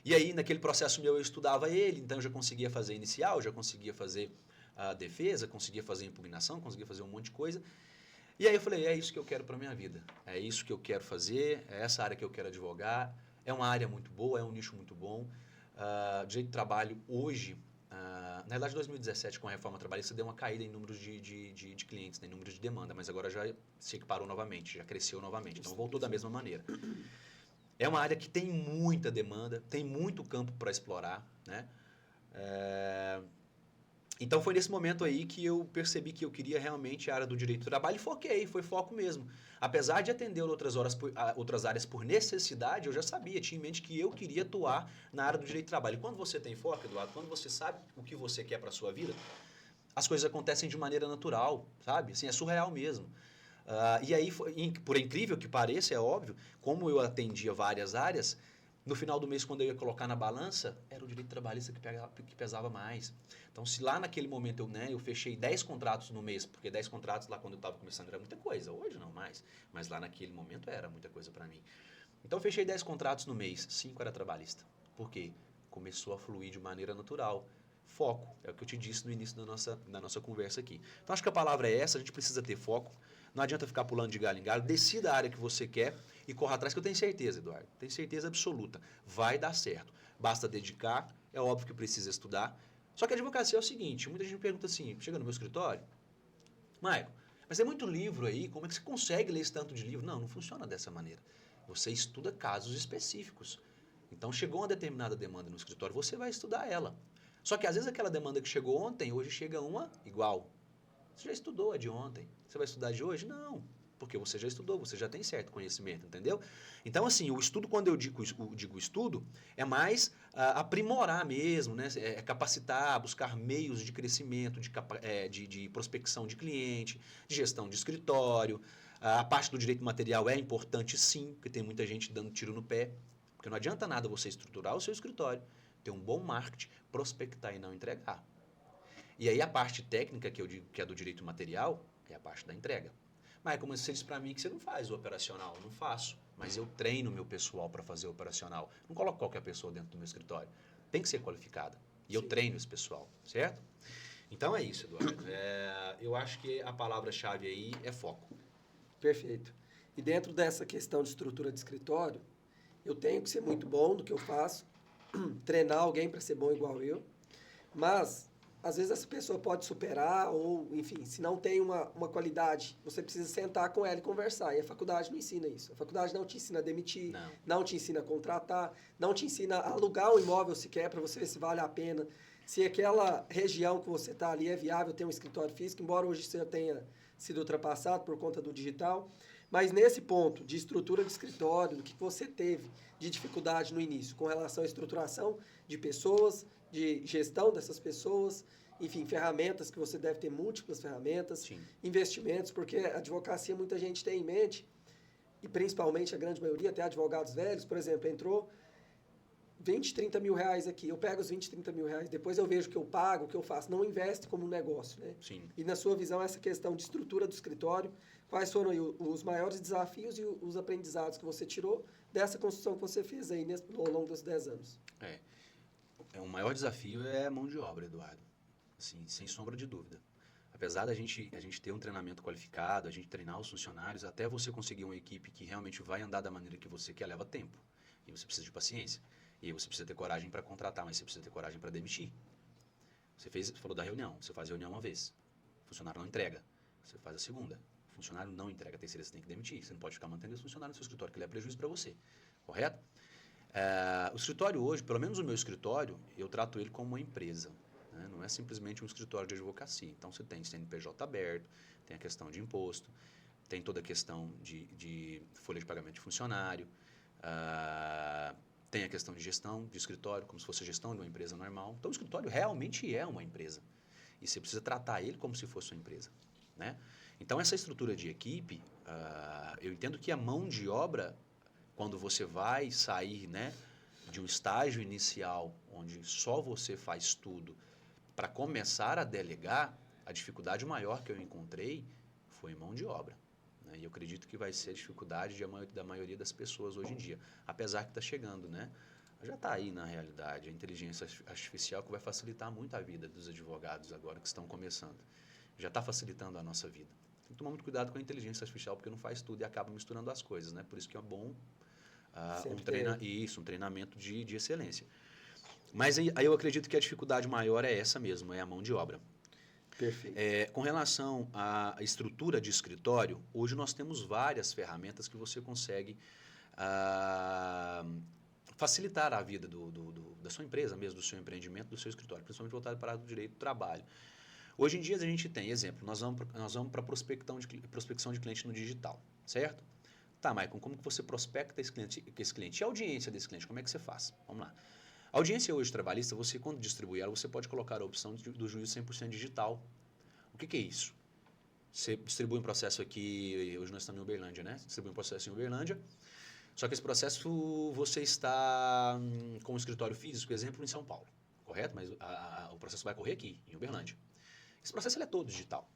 E aí, naquele processo meu, eu estudava ele, então eu já conseguia fazer inicial, já conseguia fazer a defesa, conseguia fazer impugnação, conseguia fazer um monte de coisa. E aí eu falei, é isso que eu quero para a minha vida. É isso que eu quero fazer, é essa área que eu quero advogar. É uma área muito boa, é um nicho muito bom. Direito do trabalho hoje, na verdade, em 2017, com a reforma trabalhista, deu uma caída em números de clientes, né, em números de demanda, mas agora já se equiparou novamente, já cresceu novamente. Então voltou da mesma maneira. É uma área que tem muita demanda, tem muito campo para explorar, né? Então foi nesse momento aí que eu percebi que eu queria realmente a área do direito do trabalho e foquei, foi foco mesmo. Apesar de atender outras áreas por necessidade, eu já sabia, tinha em mente que eu queria atuar na área do direito do trabalho. E quando você tem foco, Eduardo, quando você sabe o que você quer para a sua vida, as coisas acontecem de maneira natural, sabe? Assim, é surreal mesmo. E aí, por incrível que pareça, é óbvio, como eu atendia várias áreas, no final do mês, quando eu ia colocar na balança, era o direito trabalhista que pesava mais. Então, se lá naquele momento eu fechei 10 contratos no mês, porque 10 contratos lá quando eu estava começando era muita coisa, hoje não mais, mas lá naquele momento era muita coisa para mim. Então, eu fechei 10 contratos no mês, 5 era trabalhista. Por quê? Começou a fluir de maneira natural. Foco, é o que eu te disse no início da nossa conversa aqui. Então, acho que a palavra é essa, a gente precisa ter foco. Não adianta ficar pulando de galho em galho, decida a área que você quer e corra atrás, que eu tenho certeza, Eduardo, tenho certeza absoluta, vai dar certo. Basta dedicar, é óbvio que precisa estudar. Só que a advocacia é o seguinte, muita gente me pergunta assim, chega no meu escritório, Maico, mas tem muito livro aí, como é que você consegue ler esse tanto de livro? Não, não funciona dessa maneira. Você estuda casos específicos. Então, chegou uma determinada demanda no escritório, você vai estudar ela. Só que às vezes aquela demanda que chegou ontem, hoje chega uma igual. Você já estudou a de ontem. Você vai estudar a de hoje? Não. Porque você já estudou, você já tem certo conhecimento, entendeu? Então, assim, o estudo, quando eu digo estudo, é mais aprimorar mesmo, né? É capacitar, buscar meios de crescimento, de prospecção de cliente, de gestão de escritório. A parte do direito material é importante, sim, porque tem muita gente dando tiro no pé. Porque não adianta nada você estruturar o seu escritório, ter um bom marketing, prospectar e não entregar. E aí a parte técnica, que eu digo que é do direito material, é a parte da entrega. Mas como você disse para mim que você não faz o operacional, eu não faço. Mas eu treino meu pessoal para fazer o operacional. Não coloco qualquer pessoa dentro do meu escritório. Tem que ser qualificada. E eu treino esse pessoal, certo? Então é isso, Eduardo. Eu acho que a palavra-chave aí é foco. Perfeito. E dentro dessa questão de estrutura de escritório, eu tenho que ser muito bom no que eu faço, treinar alguém para ser bom igual eu, mas às vezes essa pessoa pode superar ou, enfim, se não tem uma qualidade, você precisa sentar com ela e conversar. E a faculdade não ensina isso. A faculdade não te ensina a demitir, não te ensina a contratar, não te ensina a alugar um imóvel sequer para você ver se vale a pena. Se aquela região que você está ali é viável ter um escritório físico, embora hoje você tenha sido ultrapassado por conta do digital. Mas nesse ponto de estrutura de escritório, do que você teve de dificuldade no início com relação à estruturação de pessoas, de gestão dessas pessoas, enfim, ferramentas que você deve ter múltiplas ferramentas, Sim. investimentos, porque a advocacia muita gente tem em mente, e principalmente a grande maioria, até advogados velhos, por exemplo, entrou 20, 30 mil reais aqui, eu pego os 20, 30 mil reais, depois eu vejo o que eu pago, o que eu faço, não investe como um negócio, né? Sim. E na sua visão, essa questão de estrutura do escritório, quais foram aí os maiores desafios e os aprendizados que você tirou dessa construção que você fez aí ao longo dos 10 anos? O maior desafio é a mão de obra, Eduardo, assim, sem sombra de dúvida. Apesar da gente ter um treinamento qualificado, a gente treinar os funcionários, até você conseguir uma equipe que realmente vai andar da maneira que você quer, leva tempo. E você precisa de paciência. E aí você precisa ter coragem para contratar, mas você precisa ter coragem para demitir. Você falou da reunião, você faz a reunião uma vez, o funcionário não entrega, você faz a segunda, o funcionário não entrega, a terceira você tem que demitir, você não pode ficar mantendo esse funcionário no seu escritório, que ele é prejuízo para você, correto? O escritório hoje, pelo menos o meu escritório, eu trato ele como uma empresa, né? Não é simplesmente um escritório de advocacia. Então você tem CNPJ aberto, tem a questão de imposto, tem toda a questão de folha de pagamento de funcionário, tem a questão de gestão de escritório, como se fosse a gestão de uma empresa normal. Então o escritório realmente é uma empresa e você precisa tratar ele como se fosse uma empresa, né? Então essa estrutura de equipe, eu entendo que a mão de obra, quando você vai sair, né, de um estágio inicial, onde só você faz tudo, para começar a delegar, a dificuldade maior que eu encontrei foi mão de obra. Né? E eu acredito que vai ser a dificuldade da maioria das pessoas hoje em dia. Apesar que está chegando, né? Já está aí na realidade, a inteligência artificial que vai facilitar muito a vida dos advogados agora que estão começando. Já está facilitando a nossa vida. Tem que tomar muito cuidado com a inteligência artificial, porque não faz tudo e acaba misturando as coisas, né? Por isso que é bom um treinamento de excelência. Mas aí eu acredito que a dificuldade maior é essa mesmo, é a mão de obra. Perfeito. Com relação à estrutura de escritório, hoje nós temos várias ferramentas que você consegue facilitar a vida da sua empresa mesmo, do seu empreendimento, do seu escritório, principalmente voltado para o direito do trabalho. Hoje em dia a gente tem, exemplo, nós vamos para prospecção de cliente no digital, certo? Tá, Maicon, como que você prospecta esse cliente? E a audiência desse cliente, como é que você faz? Vamos lá. A audiência hoje trabalhista, você quando distribui ela, você pode colocar a opção do juízo 100% digital. O que é isso? Você distribui um processo aqui, hoje nós estamos em Uberlândia, né? Distribui um processo em Uberlândia, só que esse processo você está com um escritório físico, exemplo, em São Paulo, correto? Mas o processo vai correr aqui, em Uberlândia. Esse processo ele é todo digital.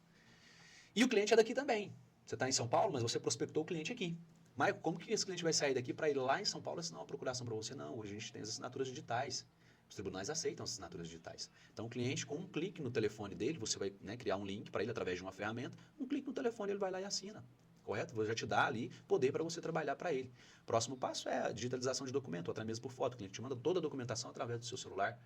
E o cliente é daqui também. Você está em São Paulo, mas você prospectou o cliente aqui. Maicon, como que esse cliente vai sair daqui para ir lá em São Paulo assinar uma procuração para você? Não, hoje a gente tem as assinaturas digitais. Os tribunais aceitam as assinaturas digitais. Então, o cliente, com um clique no telefone dele, você vai, né, criar um link para ele através de uma ferramenta, um clique no telefone ele vai lá e assina. Correto? Vou já te dar ali poder para você trabalhar para ele. Próximo passo é a digitalização de documento, ou até mesmo por foto. O cliente te manda toda a documentação através do seu celular.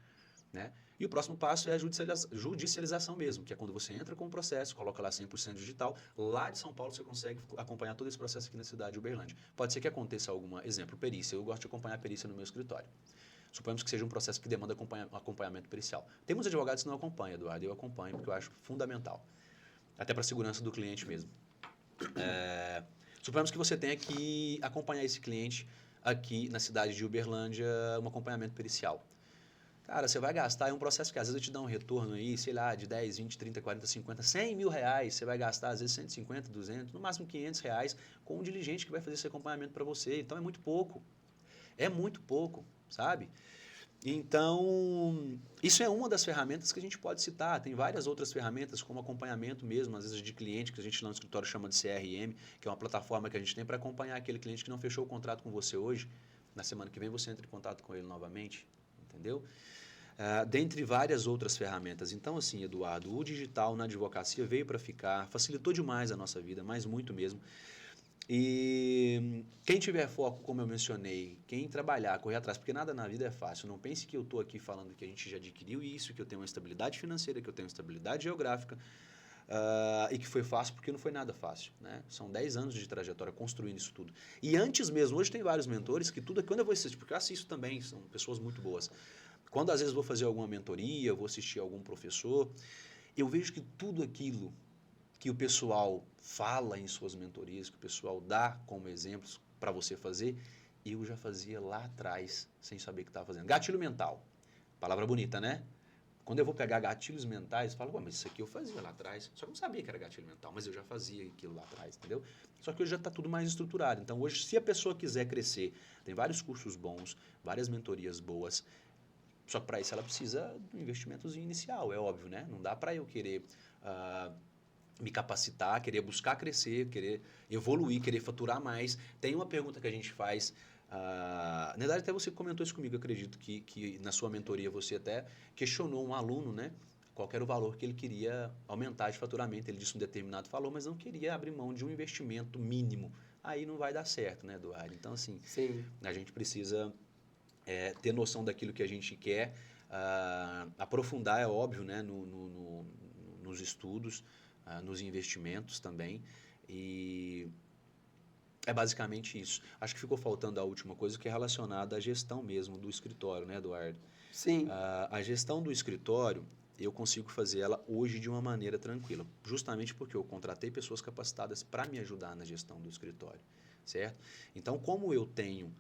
Né? E o próximo passo é a judicialização mesmo, que é quando você entra com o processo, coloca lá 100% digital, lá de São Paulo você consegue acompanhar todo esse processo aqui na cidade de Uberlândia. Pode ser que aconteça alguma, exemplo, perícia, eu gosto de acompanhar a perícia no meu escritório. Suponhamos que seja um processo que demanda acompanhamento pericial. Tem muitos advogados que não acompanham, Eduardo, eu acompanho porque eu acho fundamental, até para a segurança do cliente mesmo. Suponhamos que você tenha que acompanhar esse cliente aqui na cidade de Uberlândia, um acompanhamento pericial. Cara, você vai gastar, é um processo que às vezes te dá um retorno aí, sei lá, de 10, 20, 30, 40, 50, 100 mil reais. Você vai gastar às vezes 150, 200, no máximo 500 reais com um diligente que vai fazer esse acompanhamento para você. Então é muito pouco. É muito pouco, sabe? Então, isso é uma das ferramentas que a gente pode citar. Tem várias outras ferramentas, como acompanhamento mesmo, às vezes de cliente, que a gente lá no escritório chama de CRM, que é uma plataforma que a gente tem para acompanhar aquele cliente que não fechou o contrato com você hoje. Na semana que vem você entra em contato com ele novamente, entendeu? Dentre várias outras ferramentas. Então, assim, Eduardo, o digital na advocacia veio para ficar, facilitou demais a nossa vida, mas muito mesmo. E quem tiver foco, como eu mencionei, quem trabalhar, correr atrás, porque nada na vida é fácil. Não pense que eu estou aqui falando que a gente já adquiriu isso, que eu tenho uma estabilidade financeira, que eu tenho uma estabilidade geográfica, e que foi fácil, porque não foi nada fácil. Né? São 10 anos de trajetória construindo isso tudo. E antes mesmo, hoje tem vários mentores que tudo, quando eu vou assistir, porque eu assisto também, são pessoas muito boas. Quando às vezes vou fazer alguma mentoria, eu vou assistir algum professor, eu vejo que tudo aquilo que o pessoal fala em suas mentorias, que o pessoal dá como exemplos para você fazer, eu já fazia lá atrás, sem saber o que estava fazendo. Gatilho mental. Palavra bonita, né? Quando eu vou pegar gatilhos mentais, eu falo, mas isso aqui eu fazia lá atrás. Só que eu não sabia que era gatilho mental, mas eu já fazia aquilo lá atrás, entendeu? Só que hoje já está tudo mais estruturado. Então, hoje, se a pessoa quiser crescer, tem vários cursos bons, várias mentorias boas, só que para isso ela precisa de um investimento inicial, é óbvio, né? Não dá para eu querer me capacitar, querer buscar crescer, querer evoluir, querer faturar mais. Tem uma pergunta que a gente faz, na verdade até você comentou isso comigo, eu acredito que na sua mentoria você até questionou um aluno, né? Qual era o valor que ele queria aumentar de faturamento. Ele disse um determinado valor, mas não queria abrir mão de um investimento mínimo. Aí não vai dar certo, né, Eduardo? Então, assim, Sim. a gente precisa ter noção daquilo que a gente quer, aprofundar, é óbvio, né, nos estudos, nos investimentos também, e é basicamente isso. Acho que ficou faltando a última coisa, que é relacionada à gestão mesmo do escritório, né, Eduardo? Sim. A gestão do escritório, eu consigo fazer ela hoje de uma maneira tranquila, justamente porque eu contratei pessoas capacitadas para me ajudar na gestão do escritório, certo? Então, como eu tenho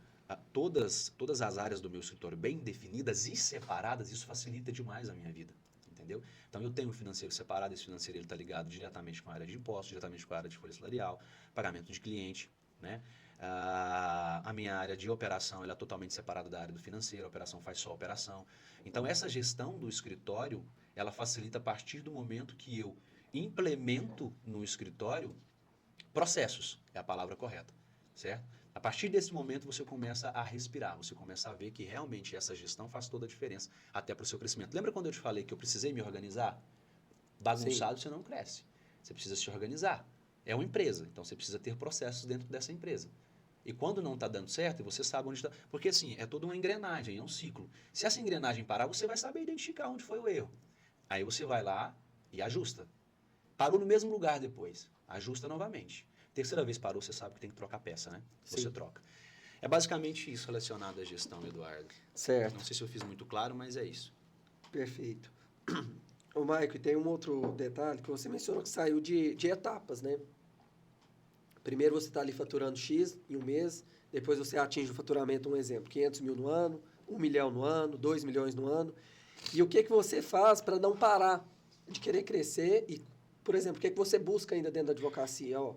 todas as áreas do meu escritório bem definidas e separadas, isso facilita demais a minha vida, entendeu? Então, eu tenho o financeiro separado, esse financeiro está ligado diretamente com a área de impostos, diretamente com a área de folha salarial, pagamento de cliente, né? A minha área de operação ela é totalmente separada da área do financeiro, a operação faz só a operação. Então, essa gestão do escritório, ela facilita a partir do momento que eu implemento no escritório processos, é a palavra correta, certo? A partir desse momento você começa a respirar, você começa a ver que realmente essa gestão faz toda a diferença, até para o seu crescimento. Lembra quando eu te falei que eu precisei me organizar? Bagunçado Sim. você não cresce, você precisa se organizar. É uma empresa, então você precisa ter processos dentro dessa empresa. E quando não está dando certo, você sabe onde está. Porque assim, é toda uma engrenagem, é um ciclo. Se essa engrenagem parar, você vai saber identificar onde foi o erro. Aí você vai lá e ajusta. Parou no mesmo lugar depois, ajusta novamente. Terceira vez parou, você sabe que tem que trocar peça, né? Você Sim. troca. É basicamente isso relacionado à gestão, Eduardo. Não Certo. sei se eu fiz muito claro, mas é isso. Perfeito. Ô, Maico, e tem um outro detalhe que você mencionou que saiu de etapas, né? Primeiro você está ali faturando X em um mês, depois você atinge o faturamento, um exemplo, 500 mil no ano, 1 milhão no ano, 2 milhões no ano. E o que, que você faz para não parar de querer crescer? E, por exemplo, o que, que você busca ainda dentro da advocacia? Ó,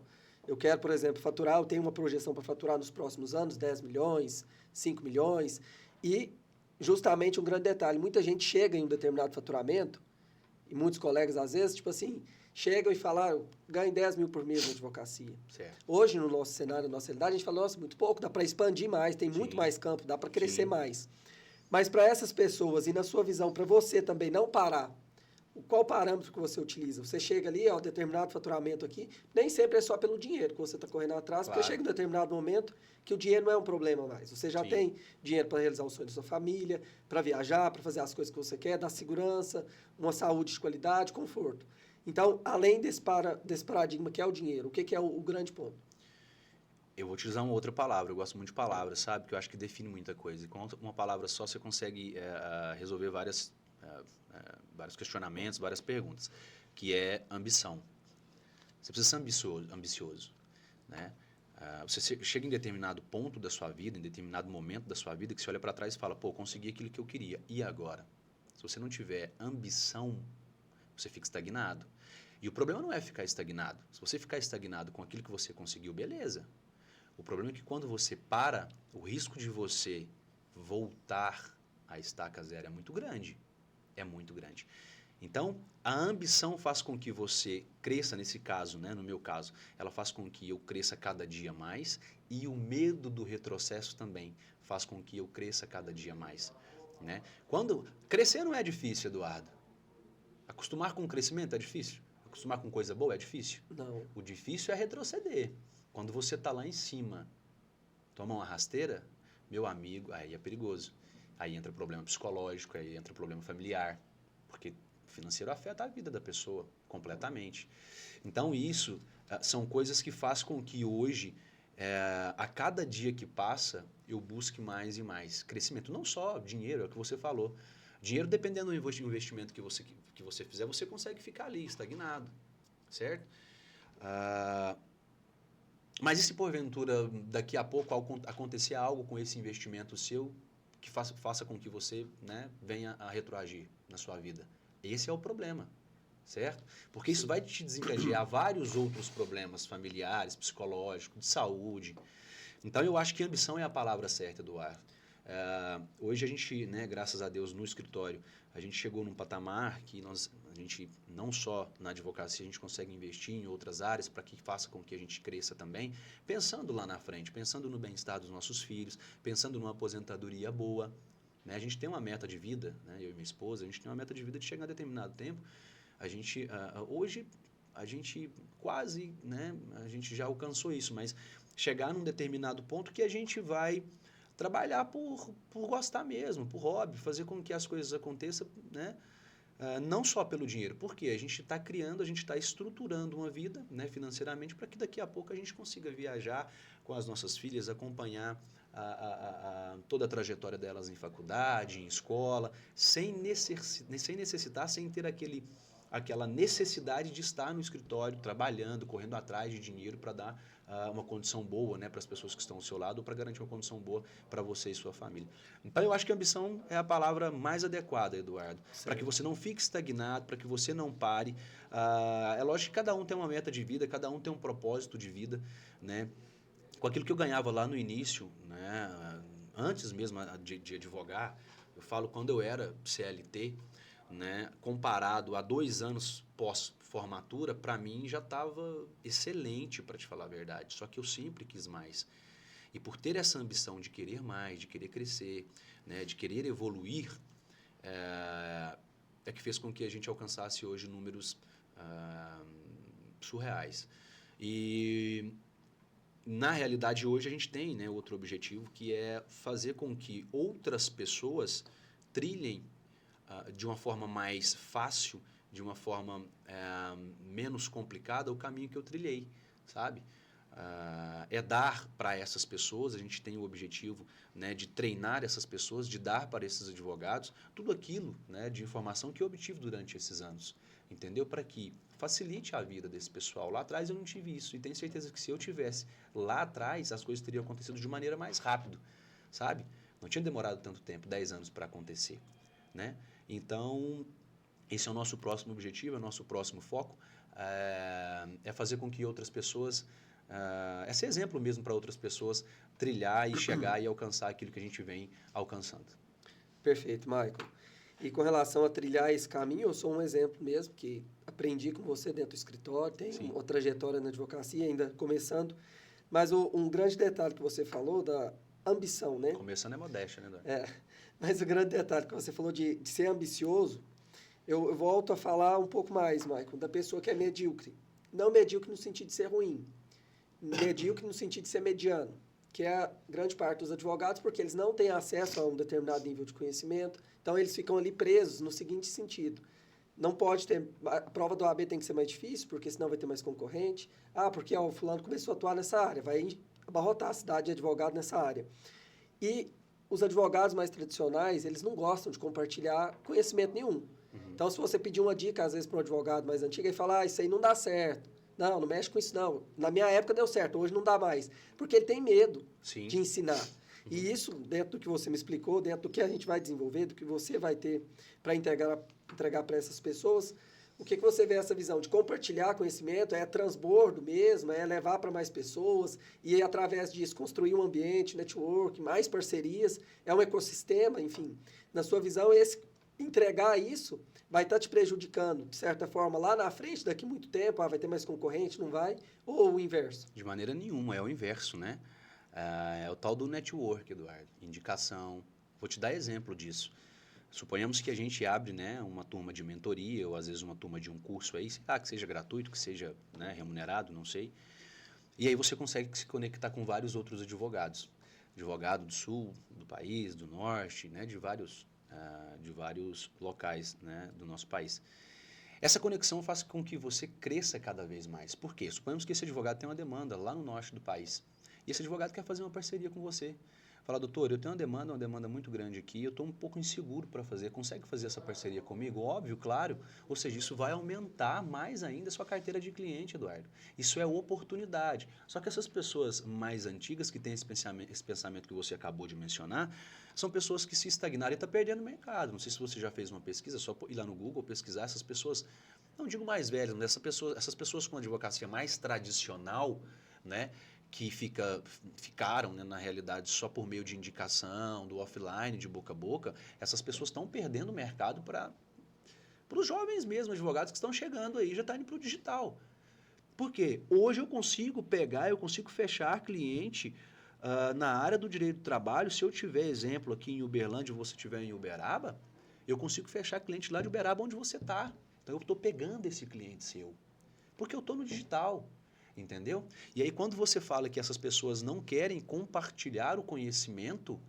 eu quero, por exemplo, faturar, eu tenho uma projeção para faturar nos próximos anos 10 milhões, 5 milhões. E, justamente, um grande detalhe, muita gente chega em um determinado faturamento, e muitos colegas, às vezes, tipo assim, chegam e falam, eu ganho 10 mil por mês na advocacia. Certo. Hoje, no nosso cenário, na nossa realidade, a gente fala, nossa, muito pouco, dá para expandir mais, tem muito Sim. mais campo, dá para crescer Sim. mais. Mas para essas pessoas, e na sua visão, para você também não parar, qual parâmetro que você utiliza? Você chega ali, ó, determinado faturamento aqui, nem sempre é só pelo dinheiro que você está correndo atrás, Claro. porque chega um determinado momento que o dinheiro não é um problema mais. Você já Sim. tem dinheiro para realizar o sonho da sua família, para viajar, para fazer as coisas que você quer, dar segurança, uma saúde de qualidade, conforto. Então, além desse paradigma que é o dinheiro, o que é o grande ponto? Eu vou utilizar uma outra palavra, eu gosto muito de palavras, sabe? Que eu acho que define muita coisa. E com uma palavra só você consegue resolver vários questionamentos, várias perguntas, que é ambição. Você precisa ser ambicioso, né? Você chega em determinado ponto da sua vida, em determinado momento da sua vida, que você olha para trás e fala, pô, consegui aquilo que eu queria, e agora? Se você não tiver ambição, você fica estagnado. E o problema não é ficar estagnado. Se você ficar estagnado com aquilo que você conseguiu, beleza. O problema é que quando você para, o risco de você voltar à estaca zero é muito grande. É muito grande. Então, a ambição faz com que você cresça, nesse caso, né, no meu caso, ela faz com que eu cresça cada dia mais, e o medo do retrocesso também faz com que eu cresça cada dia mais. Né? Crescer não é difícil, Eduardo. Acostumar com o crescimento é difícil. Acostumar com coisa boa é difícil. Não. O difícil é retroceder. Quando você está lá em cima, toma uma rasteira, meu amigo, aí é perigoso. Aí entra problema psicológico, aí entra problema familiar, porque o financeiro afeta a vida da pessoa completamente. Então, isso são coisas que faz com que hoje, a cada dia que passa, eu busque mais e mais crescimento. Não só dinheiro, é o que você falou. Dinheiro, dependendo do investimento que você fizer, você consegue ficar ali, estagnado, certo? Mas e se porventura, daqui a pouco, acontecer algo com esse investimento seu que faça com que você, né, venha a retroagir na sua vida? Esse é o problema, certo? Porque isso vai te desencadear vários outros problemas familiares, psicológicos, de saúde. Então, eu acho que ambição é a palavra certa, Eduardo. Hoje a gente, né, graças a Deus, no escritório, a gente chegou num patamar que a gente, não só na advocacia, a gente consegue investir em outras áreas para que faça com que a gente cresça também, pensando lá na frente, pensando no bem-estar dos nossos filhos, pensando numa aposentadoria boa. Né? A gente tem uma meta de vida, né, eu e minha esposa, a gente tem uma meta de vida de chegar a determinado tempo. A gente, hoje, a gente quase, né, a gente já alcançou isso, mas chegar num determinado ponto que a gente vai trabalhar por gostar mesmo, por hobby, fazer com que as coisas aconteçam, né? Não só pelo dinheiro, porque a gente está criando, a gente está estruturando uma vida, né, financeiramente, para que daqui a pouco a gente consiga viajar com as nossas filhas, acompanhar toda a trajetória delas em faculdade, em escola, sem necessitar, sem ter aquela necessidade de estar no escritório, trabalhando, correndo atrás de dinheiro para dar uma condição boa, né, para as pessoas que estão ao seu lado, ou para garantir uma condição boa para você e sua família. Então, eu acho que ambição é a palavra mais adequada, Eduardo, para que você não fique estagnado, para que você não pare. É lógico que cada um tem uma meta de vida, cada um tem um propósito de vida, né? Com aquilo que eu ganhava lá no início, né, antes mesmo de advogar, eu falo quando eu era CLT, né, comparado a 2 anos pós-formatura, para mim já estava excelente, para te falar a verdade. Só que eu sempre quis mais. E por ter essa ambição de querer mais, de querer crescer, né, de querer evoluir, é que fez com que a gente alcançasse hoje números surreais. E na realidade, hoje a gente tem, né, outro objetivo, que é fazer com que outras pessoas trilhem de uma forma mais fácil, de uma forma menos complicada, o caminho que eu trilhei, sabe? É dar para essas pessoas, a gente tem o objetivo, né, de treinar essas pessoas, de dar para esses advogados tudo aquilo, né, de informação que eu obtive durante esses anos, entendeu? Para que facilite a vida desse pessoal. Lá atrás eu não tive isso e tenho certeza que se eu tivesse lá atrás, as coisas teriam acontecido de maneira mais rápida, sabe? Não tinha demorado tanto tempo, 10 anos para acontecer, né? Então, esse é o nosso próximo objetivo, é o nosso próximo foco, é fazer com que outras pessoas, é ser exemplo mesmo para outras pessoas trilhar e chegar e alcançar aquilo que a gente vem alcançando. Perfeito, Michael. E com relação a trilhar esse caminho, eu sou um exemplo mesmo, que aprendi com você dentro do escritório, tenho Sim. uma trajetória na advocacia, ainda começando, mas um grande detalhe que você falou da ambição, né? Começando é modéstia, né, Eduardo? Mas o grande detalhe que você falou de ser ambicioso, eu volto a falar um pouco mais, Michael, da pessoa que é medíocre. Não medíocre no sentido de ser ruim, medíocre no sentido de ser mediano, que é a grande parte dos advogados, porque eles não têm acesso a um determinado nível de conhecimento, então eles ficam ali presos no seguinte sentido: não pode ter, a prova do AB tem que ser mais difícil, porque senão vai ter mais concorrente. Porque o fulano começou a atuar nessa área, vai abarrotar a cidade de advogado nessa área. E os advogados mais tradicionais, eles não gostam de compartilhar conhecimento nenhum. Então, se você pedir uma dica, às vezes, para um advogado mais antigo, ele fala, isso aí não dá certo. Não, não mexe com isso, não. Na minha época deu certo, hoje não dá mais. Porque ele tem medo Sim. de ensinar. E isso, dentro do que você me explicou, dentro do que a gente vai desenvolver, do que você vai ter para entregar para essas pessoas, o que você vê essa visão de compartilhar conhecimento, é transbordo mesmo, é levar para mais pessoas e, através disso, construir um ambiente, network, mais parcerias, é um ecossistema, enfim. Na sua visão, entregar isso vai estar te prejudicando, de certa forma, lá na frente, daqui a muito tempo, vai ter mais concorrente, não vai? Ou o inverso? De maneira nenhuma, é o inverso, né? É o tal do network, Eduardo. Indicação. Vou te dar exemplo disso. Suponhamos que a gente abre, né, uma turma de mentoria ou às vezes uma turma de um curso aí, que seja gratuito, que seja, né, remunerado, não sei. E aí você consegue se conectar com vários outros advogados. Advogado do sul, do país, do norte, né, de vários locais, né, do nosso país. Essa conexão faz com que você cresça cada vez mais. Por quê? Suponhamos que esse advogado tem uma demanda lá no norte do país. E esse advogado quer fazer uma parceria com você. Fala, doutor, eu tenho uma demanda muito grande aqui, eu estou um pouco inseguro para fazer. Consegue fazer essa parceria comigo? Óbvio, claro. Ou seja, isso vai aumentar mais ainda a sua carteira de cliente, Eduardo. Isso é oportunidade. Só que essas pessoas mais antigas que têm esse pensamento que você acabou de mencionar, são pessoas que se estagnaram e estão perdendo mercado. Não sei se você já fez uma pesquisa, só ir lá no Google pesquisar essas pessoas, não digo mais velhas, mas essas pessoas com advocacia mais tradicional, né? Que ficaram, né, na realidade, só por meio de indicação, do offline, de boca a boca, essas pessoas estão perdendo o mercado para os jovens mesmo, advogados que estão chegando aí, já estão indo para o digital. Por quê? Hoje eu consigo fechar cliente na área do direito do trabalho. Se eu tiver exemplo aqui em Uberlândia, ou você estiver em Uberaba, eu consigo fechar cliente lá de Uberaba onde você está. Então eu estou pegando esse cliente seu, porque eu estou no digital. Entendeu? E aí, quando você fala que essas pessoas não querem compartilhar o conhecimento,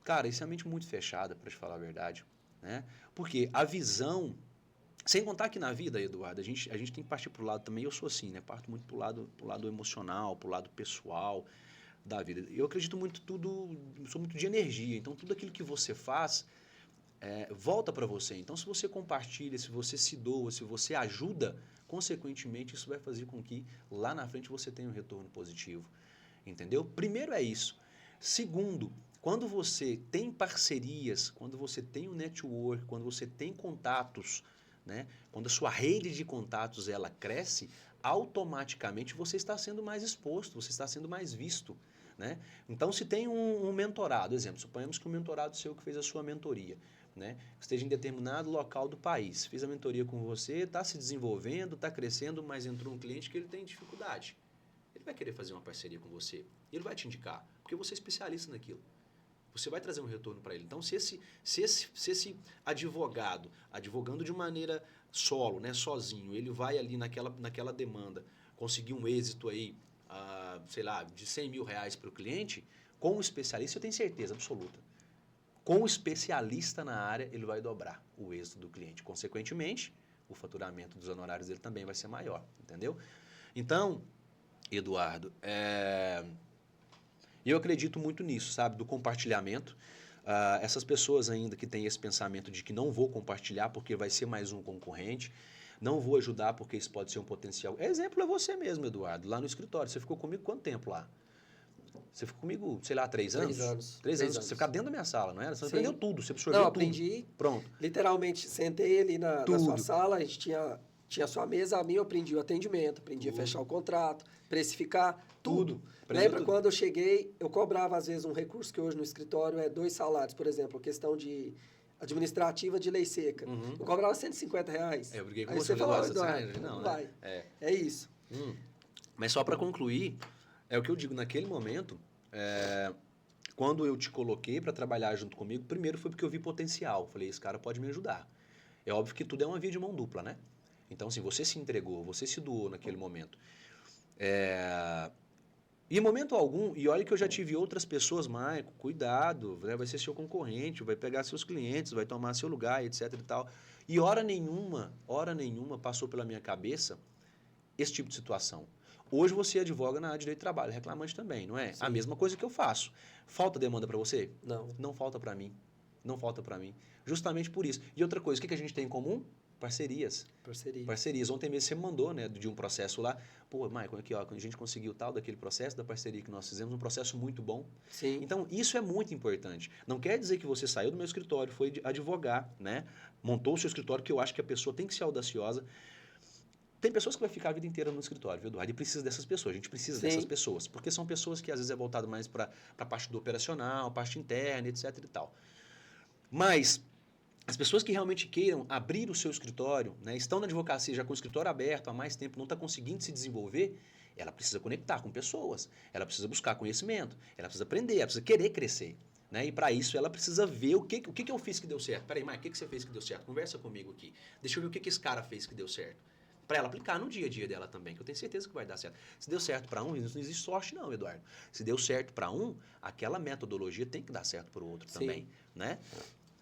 cara, isso é uma mente muito fechada, para te falar a verdade. Né? Porque a visão. Sem contar que na vida, Eduardo, a gente tem que partir para o lado também. Eu sou assim, né? Parto muito para o lado emocional, para o lado pessoal da vida. Eu acredito muito sou muito de energia. Então, tudo aquilo que você faz volta para você. Então, se você compartilha, se você se doa, se você ajuda, consequentemente, isso vai fazer com que lá na frente você tenha um retorno positivo. Entendeu? Primeiro é isso. Segundo, quando você tem parcerias, quando você tem um network, quando você tem contatos, né? Quando a sua rede de contatos ela cresce, automaticamente você está sendo mais exposto, você está sendo mais visto. Né? Então, se tem um mentorado, exemplo, suponhamos que um mentorado seu que fez a sua mentoria, né? Esteja em determinado local do país, fez a mentoria com você, está se desenvolvendo, está crescendo, mas entrou um cliente que ele tem dificuldade. Ele vai querer fazer uma parceria com você, ele vai te indicar, porque você é especialista naquilo. Você vai trazer um retorno para ele. Então, se esse advogado, advogando de maneira solo, né, sozinho, ele vai ali naquela demanda, conseguir um êxito aí, sei lá, de R$100.000 para o cliente, com um especialista, eu tenho certeza absoluta. Com o especialista na área, ele vai dobrar o êxito do cliente. Consequentemente, o faturamento dos honorários dele também vai ser maior, entendeu? Então, Eduardo, eu acredito muito nisso, sabe? Do compartilhamento. Essas pessoas ainda que têm esse pensamento de que não vou compartilhar porque vai ser mais um concorrente, não vou ajudar porque isso pode ser um potencial. Exemplo é você mesmo, Eduardo, lá no escritório. Você ficou comigo quanto tempo lá? Você ficou comigo, sei lá, 3 anos? 3 anos. 3 anos. Você ficava dentro da minha sala, não era? Você Sim. aprendeu tudo, você absorveu tudo. Não, aprendi. Pronto. Literalmente, sentei ali na sua sala, a gente tinha a sua mesa, a minha eu aprendi o atendimento, aprendi a fechar o contrato, precificar, tudo. Lembra quando eu cheguei, eu cobrava às vezes um recurso que hoje no escritório é 2 salários, por exemplo, questão de administrativa de lei seca. Uhum. Eu cobrava R$150. Eu briguei com Aí você, falou, não, vai. Né? É isso. Mas só para concluir, é o que eu digo, naquele momento, quando eu te coloquei para trabalhar junto comigo, primeiro foi porque eu vi potencial. Falei, esse cara pode me ajudar. É óbvio que tudo é uma via de mão dupla, né? Então, assim, você se entregou, você se doou naquele momento. E em momento algum, e olha que eu já tive outras pessoas, Maico, cuidado, né? Vai ser seu concorrente, vai pegar seus clientes, vai tomar seu lugar, etc e tal. E hora nenhuma passou pela minha cabeça esse tipo de situação. Hoje você advoga na área de direito do trabalho, reclamante também, não é? Sim. A mesma coisa que eu faço. Falta demanda para você? Não. Não falta para mim. Não falta para mim. Justamente por isso. E outra coisa, o que a gente tem em comum? Parcerias. Parcerias. Ontem mesmo você me mandou, né, de um processo lá. Pô, Michael, aqui, ó, a gente conseguiu tal daquele processo, da parceria que nós fizemos, um processo muito bom. Sim. Então, isso é muito importante. Não quer dizer que você saiu do meu escritório, foi advogar, né? Montou o seu escritório, que eu acho que a pessoa tem que ser audaciosa. Tem pessoas que vai ficar a vida inteira no escritório, viu, Eduardo? E precisa dessas pessoas, a gente precisa dessas pessoas. Porque são pessoas que às vezes é voltado mais para a parte do operacional, parte interna, etc e tal. Mas as pessoas que realmente queiram abrir o seu escritório, né, estão na advocacia já com o escritório aberto há mais tempo, não está conseguindo se desenvolver, ela precisa conectar com pessoas, ela precisa buscar conhecimento, ela precisa aprender, ela precisa querer crescer. Né? E para isso ela precisa ver o que eu fiz que deu certo. Peraí, Mike, o que você fez que deu certo? Conversa comigo aqui. Deixa eu ver o que esse cara fez que deu certo. para ela aplicar no dia a dia dela também, que eu tenho certeza que vai dar certo. Se deu certo para um, não existe sorte não, Eduardo. Se deu certo para um, aquela metodologia tem que dar certo para o outro Sim. também, né?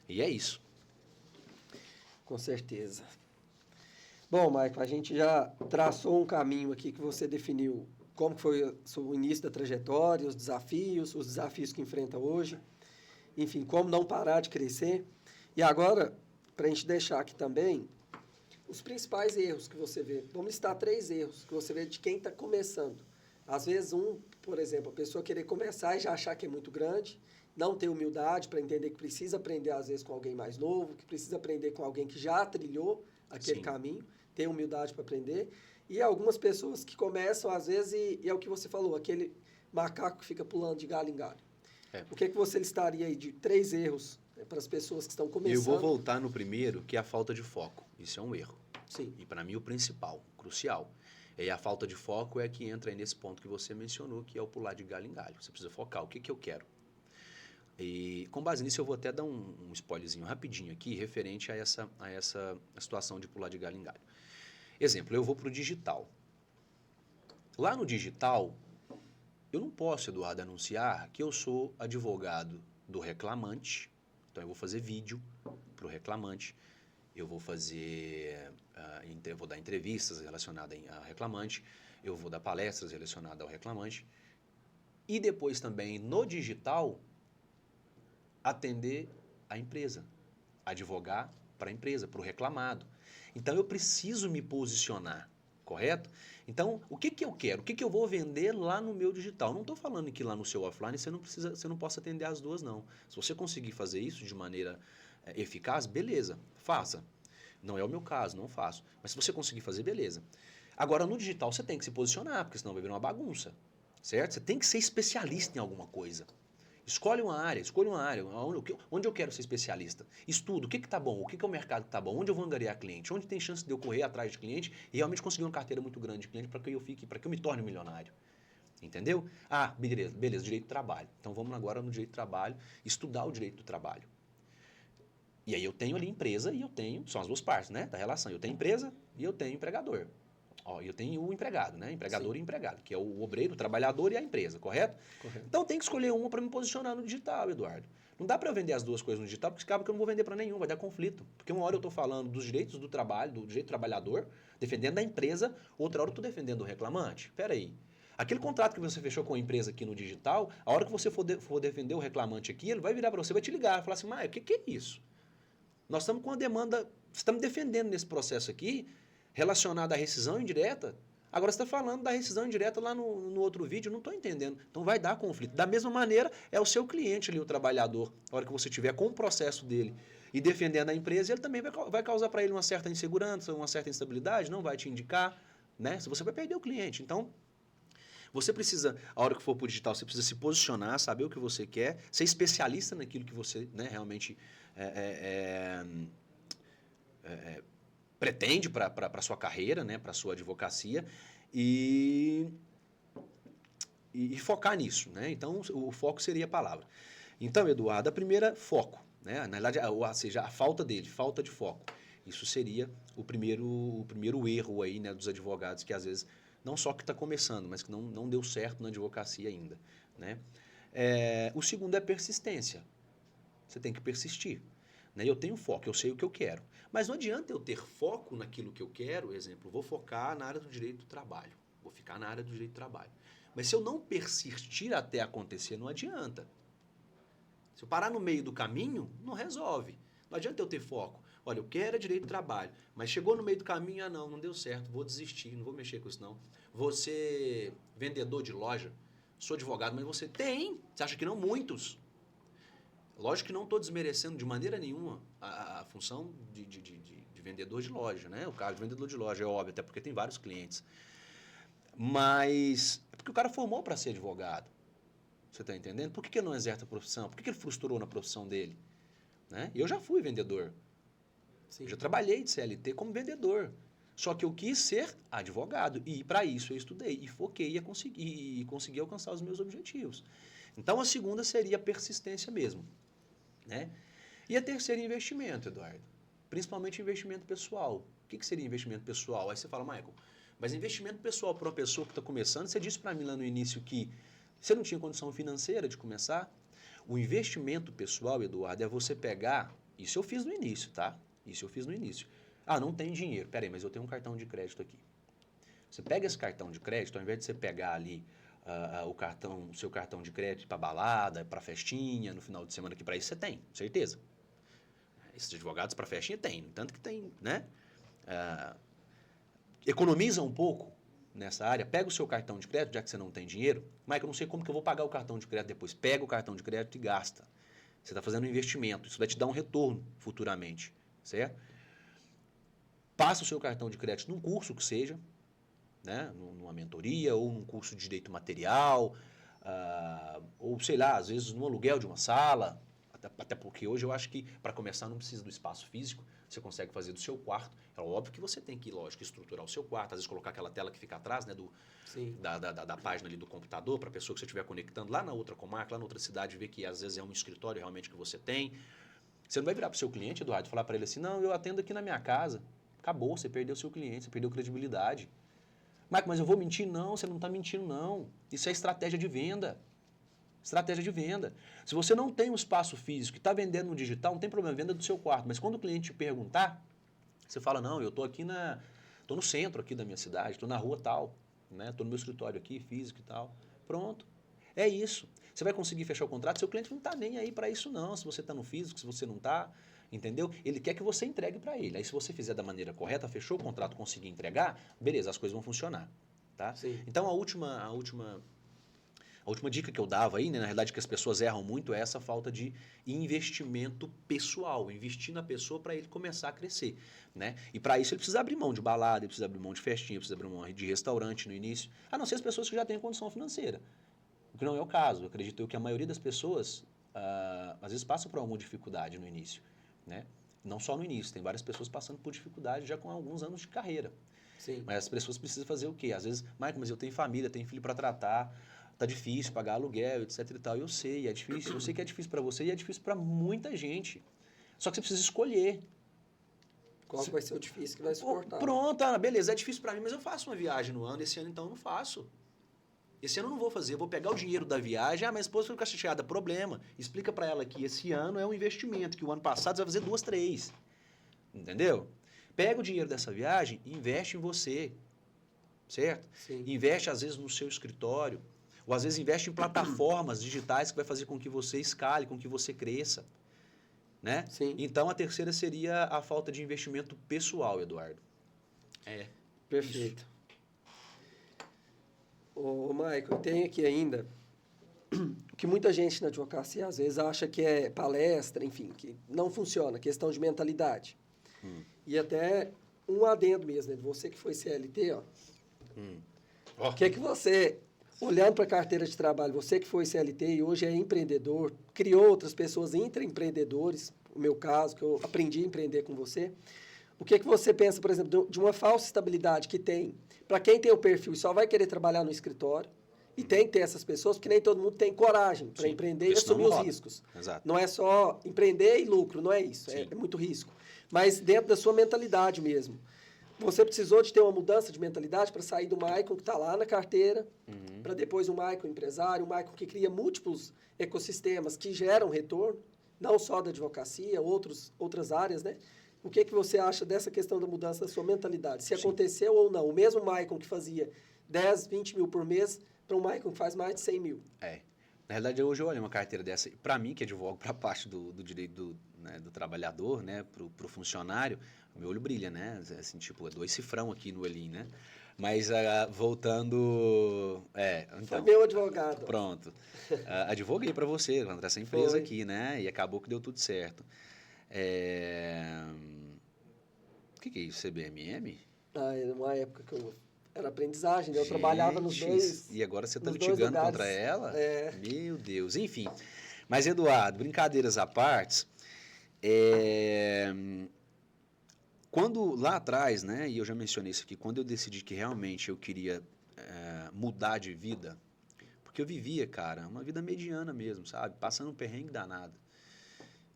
E é isso. Com certeza. Bom, Michael, a gente já traçou um caminho aqui que você definiu como que foi o início da trajetória, os desafios que enfrenta hoje, enfim, como não parar de crescer. E agora, para a gente deixar aqui também, os principais erros que você vê. Vamos listar 3 erros que você vê de quem está começando. Às vezes, por exemplo, a pessoa querer começar e já achar que é muito grande, não ter humildade para entender que precisa aprender, às vezes, com alguém mais novo, que precisa aprender com alguém que já trilhou aquele Sim. caminho, ter humildade para aprender. E algumas pessoas que começam, às vezes, e é o que você falou, aquele macaco que fica pulando de galho em galho. É. O que você listaria aí de 3 erros para as pessoas que estão começando? Eu vou voltar no primeiro, que é a falta de foco. Isso é um erro. Sim. E para mim o principal, crucial. E a falta de foco é que entra aí nesse ponto que você mencionou, que é o pular de galho em galho. Você precisa focar. O que eu quero? E com base nisso eu vou até dar um spoilerzinho rapidinho aqui, referente a essa situação de pular de galho em galho. Exemplo, eu vou para o digital. Lá no digital, eu não posso, Eduardo, anunciar que eu sou advogado do reclamante. Então eu vou fazer vídeo para o reclamante. Eu vou fazer, eu vou dar entrevistas relacionadas ao reclamante, eu vou dar palestras relacionadas ao reclamante. E depois também, no digital, atender a empresa, advogar para a empresa, para o reclamado. Então, eu preciso me posicionar, correto? Então, o que eu quero? O que eu vou vender lá no meu digital? Não estou falando que lá no seu offline você não possa atender as duas, não. Se você conseguir fazer isso de maneira eficaz, beleza, faça. Não é o meu caso, não faço. Mas se você conseguir fazer, beleza. Agora, no digital, você tem que se posicionar, porque senão vai virar uma bagunça, certo? Você tem que ser especialista em alguma coisa. Escolha uma área, onde eu quero ser especialista. Estudo, o que está bom, o que é o mercado que está bom, onde eu vou angariar cliente, onde tem chance de eu correr atrás de cliente e realmente conseguir uma carteira muito grande de cliente para que eu me torne milionário. Entendeu? Ah, beleza, direito do trabalho. Então vamos agora no direito do trabalho, estudar o direito do trabalho. E aí eu tenho ali empresa e eu tenho, são as duas partes, né, da relação. Eu tenho empresa e eu tenho empregador. Ó, eu tenho o empregado, né, empregador. Sim. E empregado, que é o obreiro, o trabalhador e a empresa, correto? Correto. Então tem que escolher uma para me posicionar no digital, Eduardo. Não dá para eu vender as duas coisas no digital, porque acaba que eu não vou vender para nenhum, vai dar conflito. Porque uma hora eu estou falando dos direitos do trabalho, do direito do trabalhador, defendendo a empresa, outra hora eu estou defendendo o reclamante. Espera aí. Aquele contrato que você fechou com a empresa aqui no digital, a hora que você for defender o reclamante aqui, ele vai virar para você, vai te ligar, vai falar assim, Maia, o que é isso? Nós estamos com uma demanda, estamos defendendo nesse processo aqui, relacionado à rescisão indireta. Agora você está falando da rescisão indireta lá no outro vídeo, não estou entendendo. Então vai dar conflito. Da mesma maneira, é o seu cliente ali, o trabalhador. A hora que você tiver com o processo dele e defendendo a empresa, ele também vai causar para ele uma certa insegurança, uma certa instabilidade, não vai te indicar, né? Você vai perder o cliente. Então, você precisa, a hora que for para o digital, você precisa se posicionar, saber o que você quer, ser especialista naquilo que você, né, realmente pretende para a sua carreira, né, para a sua advocacia, e focar nisso. Né? Então, o foco seria a palavra. Então, Eduardo, a primeira, foco. Né? Na verdade, ou seja, a falta de foco. Isso seria o primeiro erro aí, né, dos advogados, que às vezes, não só que está começando, mas que não deu certo na advocacia ainda. Né? O segundo é persistência. Você tem que persistir. Né? Eu tenho foco, eu sei o que eu quero. Mas não adianta eu ter foco naquilo que eu quero, exemplo, vou focar na área do direito do trabalho. Vou ficar na área do direito do trabalho. Mas se eu não persistir até acontecer, não adianta. Se eu parar no meio do caminho, não resolve. Não adianta eu ter foco. Olha, eu quero direito do trabalho, mas chegou no meio do caminho, não deu certo, vou desistir, não vou mexer com isso não. Vou ser vendedor de loja, sou advogado, mas você você acha que não? Muitos. Lógico que não estou desmerecendo de maneira nenhuma a função de vendedor de loja, né? O cara de vendedor de loja, é óbvio, até porque tem vários clientes. Mas é porque o cara formou para ser advogado. Você está entendendo? Por que ele não exerce a profissão? Por que ele frustrou na profissão dele? Né? Eu já fui vendedor. Sim. Eu já trabalhei de CLT como vendedor. Só que eu quis ser advogado. E para isso eu estudei. E foquei e consegui alcançar os meus objetivos. Então a segunda seria a persistência mesmo. Né? E a terceira, investimento, Eduardo. principalmente investimento pessoal. O que seria investimento pessoal? Aí você fala, Michael, mas investimento pessoal para uma pessoa que está começando, você disse para mim lá no início que você não tinha condição financeira de começar. O investimento pessoal, Eduardo, é você pegar, isso eu fiz no início, tá? Isso eu fiz no início. Ah, não tem dinheiro. Peraí, mas eu tenho um cartão de crédito aqui. Você pega esse cartão de crédito, ao invés de você pegar ali o seu cartão de crédito para balada, para festinha, no final de semana, que para isso você tem, certeza. Esses advogados para festinha tem, tanto que tem, né? Economiza um pouco nessa área, pega o seu cartão de crédito, já que você não tem dinheiro. Michael, eu não sei como que eu vou pagar o cartão de crédito depois. Pega o cartão de crédito e gasta. Você está fazendo um investimento, isso vai te dar um retorno futuramente, certo? Passa o seu cartão de crédito num curso que seja, né? Numa mentoria ou num curso de direito material, ou sei lá, às vezes no aluguel de uma sala, até porque hoje eu acho que para começar não precisa do espaço físico, você consegue fazer do seu quarto. É óbvio que você tem que, lógico, estruturar o seu quarto, às vezes colocar aquela tela que fica atrás, né, da página ali do computador, para a pessoa que você estiver conectando lá na outra comarca, lá na outra cidade, ver que às vezes é um escritório realmente que você tem. Você não vai virar para o seu cliente, Eduardo, e falar para ele assim, não, eu atendo aqui na minha casa. Acabou, você perdeu o seu cliente, você perdeu credibilidade. Mas eu vou mentir? Não, você não está mentindo, não. Isso é estratégia de venda. Estratégia de venda. Se você não tem um espaço físico e está vendendo no digital, não tem problema, venda do seu quarto. Mas quando o cliente te perguntar, você fala, não, eu estou aqui estou no centro aqui da minha cidade, estou na rua tal, né? Estou no meu escritório aqui, físico e tal. Pronto. É isso. Você vai conseguir fechar o contrato, seu cliente não está nem aí para isso não, se você está no físico, se você não está, entendeu? Ele quer que você entregue para ele. Aí se você fizer da maneira correta, fechou o contrato, conseguir entregar, beleza, as coisas vão funcionar. Tá? Então a última dica que eu dava aí, né, na realidade que as pessoas erram muito, é essa falta de investimento pessoal, investir na pessoa para ele começar a crescer, né? E para isso ele precisa abrir mão de balada, ele precisa abrir mão de festinha, ele precisa abrir mão de restaurante no início, a não ser as pessoas que já têm condição financeira, o que não é o caso. Eu acredito que a maioria das pessoas às vezes passa por alguma dificuldade no início, né? Não só no início, tem várias pessoas passando por dificuldade já com alguns anos de carreira. Sim. Mas as pessoas precisam fazer o quê? Às vezes, Michael, mas eu tenho família, tenho filho para tratar, tá difícil pagar aluguel, etc e tal. Eu sei, é difícil. Eu sei que é difícil para você e é difícil para muita gente. Só que você precisa escolher. Qual vai ser o difícil que vai suportar? Pronto, beleza, é difícil para mim, mas eu faço uma viagem no ano. Esse ano, então, eu não faço. Esse ano eu não vou fazer, eu vou pegar o dinheiro da viagem. Minha esposa fica chateada. Problema. Explica para ela que esse ano é um investimento, que o ano passado você vai fazer 2, 3. Entendeu? Pega o dinheiro dessa viagem e investe em você, certo? Sim. Investe, às vezes, no seu escritório, ou às vezes investe em plataformas digitais que vai fazer com que você escale, com que você cresça, né? Sim. Então, a terceira seria a falta de investimento pessoal, Eduardo. Perfeito. Ô, Michael, tem aqui ainda o que muita gente na advocacia às vezes acha que é palestra, enfim, que não funciona, questão de mentalidade. E até um adendo mesmo, né? Você que foi CLT, ó. O que você, olhando para a carteira de trabalho, você que foi CLT e hoje é empreendedor, criou outras pessoas intraempreendedores, o meu caso, que eu aprendi a empreender com você. O que você pensa, por exemplo, de uma falsa estabilidade que tem, para quem tem o perfil e só vai querer trabalhar no escritório, e tem que ter essas pessoas, porque nem todo mundo tem coragem para empreender e assumir os riscos. Exato. Não é só empreender e lucro, não é isso, é muito risco. Mas dentro da sua mentalidade mesmo. Você precisou de ter uma mudança de mentalidade para sair do Maicon que está lá na carteira, para depois um Maicon empresário, um Maicon que cria múltiplos ecossistemas que geram retorno, não só da advocacia, outras áreas, né? O que você acha dessa questão da mudança da sua mentalidade? Se aconteceu ou não. O mesmo Maicon que fazia 10, 20 mil por mês, para um Maicon que faz mais de 100 mil. Na realidade, hoje eu olho uma carteira dessa, para mim, que advogo para a parte do direito do trabalhador, né, para o funcionário, o meu olho brilha, né? Assim, tipo, é 2 cifrão aqui no olhinho, né? Mas voltando... então, foi meu advogado. Pronto. Advoguei para você, contra essa empresa aqui, né? E acabou que deu tudo certo. O que é isso? CBMM? Era uma época que era aprendizagem, eu trabalhava nos dois. E agora você está litigando contra ela? Meu Deus. Enfim. Mas, Eduardo, brincadeiras à parte, quando lá atrás, né, e eu já mencionei isso aqui, quando eu decidi que realmente eu queria mudar de vida, porque eu vivia, cara, uma vida mediana mesmo, sabe? Passando um perrengue danado.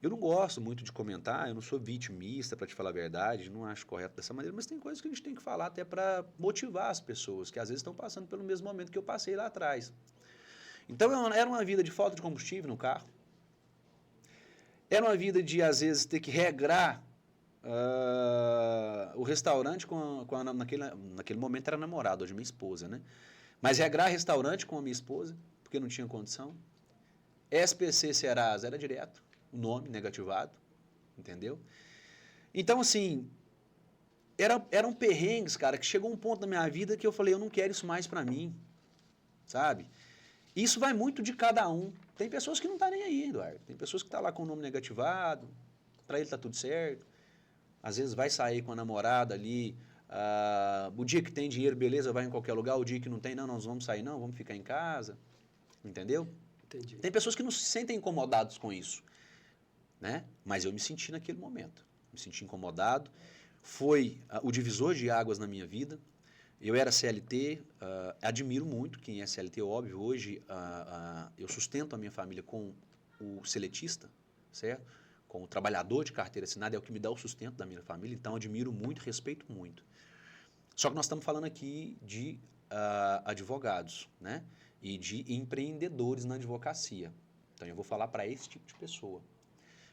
Eu não gosto muito de comentar, eu não sou vitimista, para te falar a verdade, não acho correto dessa maneira, mas tem coisas que a gente tem que falar até para motivar as pessoas, que às vezes estão passando pelo mesmo momento que eu passei lá atrás. Então, era uma vida de falta de combustível no carro, era uma vida de, às vezes, ter que regrar o restaurante naquele momento era namorado, hoje minha esposa, né? Mas regrar restaurante com a minha esposa, porque não tinha condição. SPC Serasa era direto, o nome negativado, entendeu? Então, assim, eram perrengues, cara, que chegou um ponto na minha vida que eu falei, eu não quero isso mais pra mim, sabe? Isso vai muito de cada um. Tem pessoas que não tá nem aí, Eduardo. Tem pessoas que tá lá com o nome negativado, pra ele tá tudo certo. Às vezes vai sair com a namorada ali, o dia que tem dinheiro, beleza, vai em qualquer lugar, o dia que não tem, não, nós vamos sair não, vamos ficar em casa, entendeu? Entendi. Tem pessoas que não se sentem incomodados com isso, né? Mas eu me senti naquele momento, me senti incomodado, foi o divisor de águas na minha vida. Eu era CLT, admiro muito quem é CLT, óbvio, hoje eu sustento a minha família com o seletista, certo? Com o trabalhador de carteira assinada, é o que me dá o sustento da minha família, então admiro muito, respeito muito. Só que nós estamos falando aqui de advogados, né? E de empreendedores na advocacia. Então eu vou falar para esse tipo de pessoa.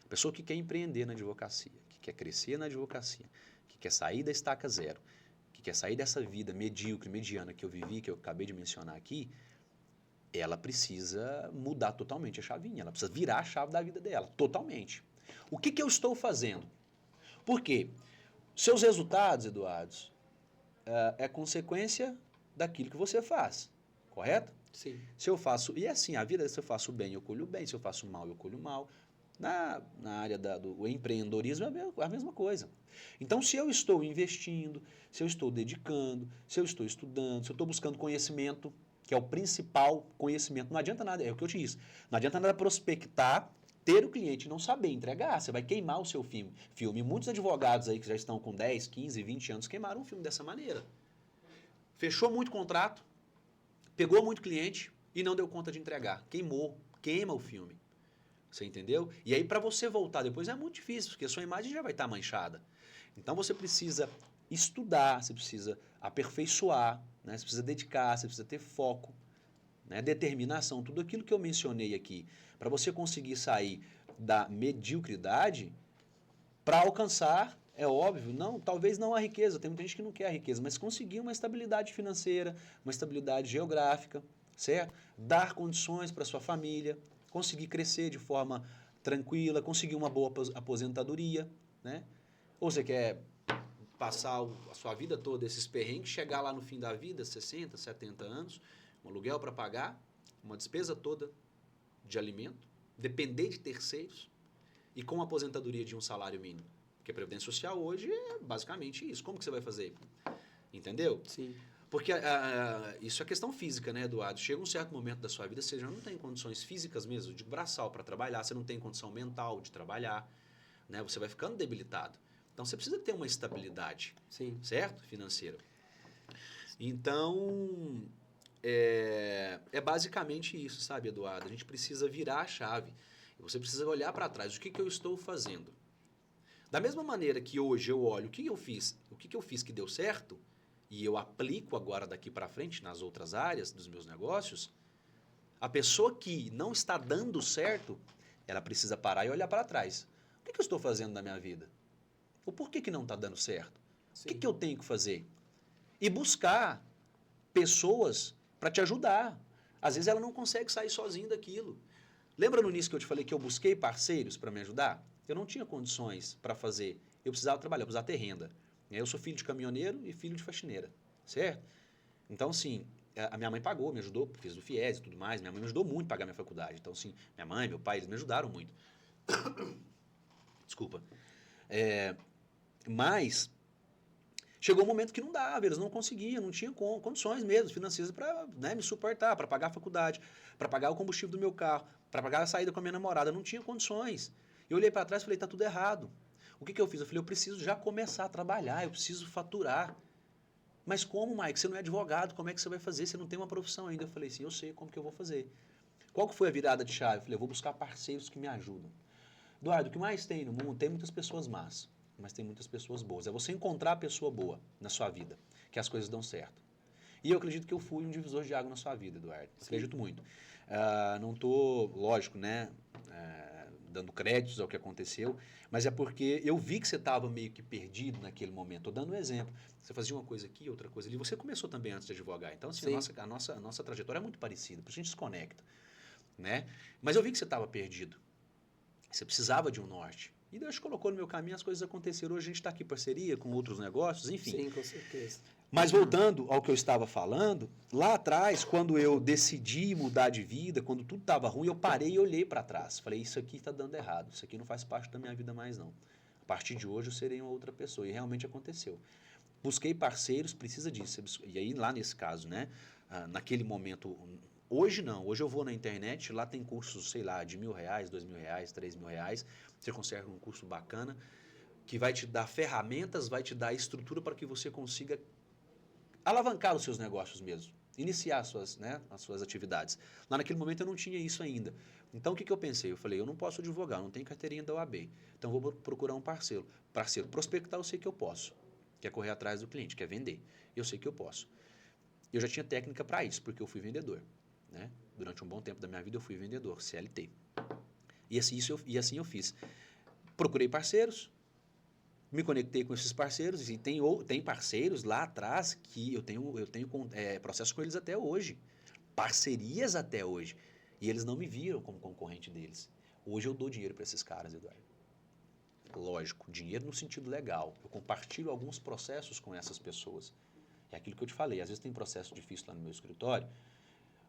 Pessoa que quer empreender na advocacia, que quer crescer na advocacia, que quer sair da estaca zero, que quer sair dessa vida medíocre, mediana que eu vivi, que eu acabei de mencionar aqui, ela precisa mudar totalmente a chavinha, ela precisa virar a chave da vida dela, totalmente. O que eu estou fazendo? Por quê? Seus resultados, Eduardo, é consequência daquilo que você faz, correto? Sim. Se eu faço, e assim, a vida, se eu faço bem, eu colho bem, se eu faço mal, eu colho mal. Na área do empreendedorismo é a mesma coisa. Então, se eu estou investindo, se eu estou dedicando, se eu estou estudando, se eu estou buscando conhecimento, que é o principal conhecimento, não adianta nada, é o que eu te disse, não adianta nada prospectar, ter o cliente e não saber entregar, você vai queimar o seu filme. Muitos advogados aí que já estão com 10, 15, 20 anos queimaram um filme dessa maneira. Fechou muito contrato, pegou muito cliente e não deu conta de entregar. Queimou, queima o filme. Você entendeu? E aí, para você voltar depois é muito difícil, porque a sua imagem já vai estar manchada. Então, você precisa estudar, você precisa aperfeiçoar, né? Você precisa dedicar, você precisa ter foco, né? Determinação, tudo aquilo que eu mencionei aqui, para você conseguir sair da mediocridade para alcançar, é óbvio, não, talvez não a riqueza, tem muita gente que não quer a riqueza, mas conseguir uma estabilidade financeira, uma estabilidade geográfica, certo? Dar condições para sua família, conseguir crescer de forma tranquila, conseguir uma boa aposentadoria, né? Ou você quer passar a sua vida toda esses perrengues, chegar lá no fim da vida, 60, 70 anos, um aluguel para pagar, uma despesa toda de alimento, depender de terceiros e com a aposentadoria de um salário mínimo. Porque a Previdência Social hoje é basicamente isso. Como que você vai fazer? Entendeu? Sim. Porque isso é questão física, né, Eduardo? Chega um certo momento da sua vida, você já não tem condições físicas mesmo, de braçal para trabalhar, você não tem condição mental de trabalhar, né? Você vai ficando debilitado. Então, você precisa ter uma estabilidade, Sim. certo? Financeira. Então, é basicamente isso, sabe, Eduardo? A gente precisa virar a chave. Você precisa olhar para trás. O que eu estou fazendo? Da mesma maneira que hoje eu olho o que eu fiz que deu certo, e eu aplico agora daqui para frente nas outras áreas dos meus negócios, a pessoa que não está dando certo, ela precisa parar e olhar para trás. O que eu estou fazendo na minha vida? O porquê que não está dando certo? Sim. O que eu tenho que fazer? E buscar pessoas para te ajudar. Às vezes ela não consegue sair sozinha daquilo. Lembra no início que eu te falei que eu busquei parceiros para me ajudar? Eu não tinha condições para fazer. Eu precisava trabalhar, eu precisava ter renda. Eu sou filho de caminhoneiro e filho de faxineira, certo? Então, sim, a minha mãe pagou, me ajudou, fiz o FIES e tudo mais. Minha mãe me ajudou muito a pagar minha faculdade. Então, sim, minha mãe, meu pai, eles me ajudaram muito. Desculpa. Mas chegou um momento que não dava, eles não conseguiam, não tinham condições mesmo financeiras para, né, me suportar, para pagar a faculdade, para pagar o combustível do meu carro, para pagar a saída com a minha namorada, não tinha condições. Eu olhei para trás e falei, tá tudo errado. O que eu fiz? Eu falei, eu preciso já começar a trabalhar, eu preciso faturar. Mas como, Mike? Você não é advogado, como é que você vai fazer? Você não tem uma profissão ainda. Eu falei assim, eu sei como que eu vou fazer. Qual que foi a virada de chave? Eu falei, eu vou buscar parceiros que me ajudam. Eduardo, o que mais tem no mundo? Tem muitas pessoas más, mas tem muitas pessoas boas. É você encontrar a pessoa boa na sua vida, que as coisas dão certo. E eu acredito que eu fui um divisor de água na sua vida, Eduardo. Sim. Acredito muito. Não estou, lógico, né, dando créditos ao que aconteceu, mas é porque eu vi que você estava meio que perdido naquele momento. Estou dando um exemplo. Você fazia uma coisa aqui, outra coisa ali. Você começou também antes de advogar. Então, assim, a nossa trajetória é muito parecida, por isso a gente se conecta. Né? Mas eu vi que você estava perdido. Você precisava de um norte. E Deus colocou no meu caminho, as coisas aconteceram. Hoje a gente está aqui em parceria com outros negócios, enfim. Sim, com certeza. Mas voltando ao que eu estava falando, lá atrás, quando eu decidi mudar de vida, quando tudo estava ruim, eu parei e olhei para trás. Falei, isso aqui está dando errado, isso aqui não faz parte da minha vida mais não. A partir de hoje eu serei uma outra pessoa. E realmente aconteceu. Busquei parceiros, precisa disso. E aí lá nesse caso, né, naquele momento, hoje não, hoje eu vou na internet, lá tem cursos, sei lá, de R$1.000, R$2.000, R$3.000, você consegue um curso bacana, que vai te dar ferramentas, vai te dar estrutura para que você consiga alavancar os seus negócios mesmo, iniciar as suas atividades. Lá naquele momento eu não tinha isso ainda. Então o que eu pensei? Eu falei, eu não posso advogar, eu não tenho carteirinha da OAB, então vou procurar um parceiro. Prospectar eu sei que eu posso, que é correr atrás do cliente, que é vender. Eu sei que eu posso. Eu já tinha técnica para isso, porque eu fui vendedor. Né? Durante um bom tempo da minha vida eu fui vendedor, CLT. E assim eu fiz. Procurei parceiros, me conectei com esses parceiros e tem parceiros lá atrás que eu tenho processo com eles até hoje. Parcerias até hoje. E eles não me viram como concorrente deles. Hoje eu dou dinheiro para esses caras, Eduardo. Lógico, dinheiro no sentido legal. Eu compartilho alguns processos com essas pessoas. É aquilo que eu te falei. Às vezes tem processo difícil lá no meu escritório,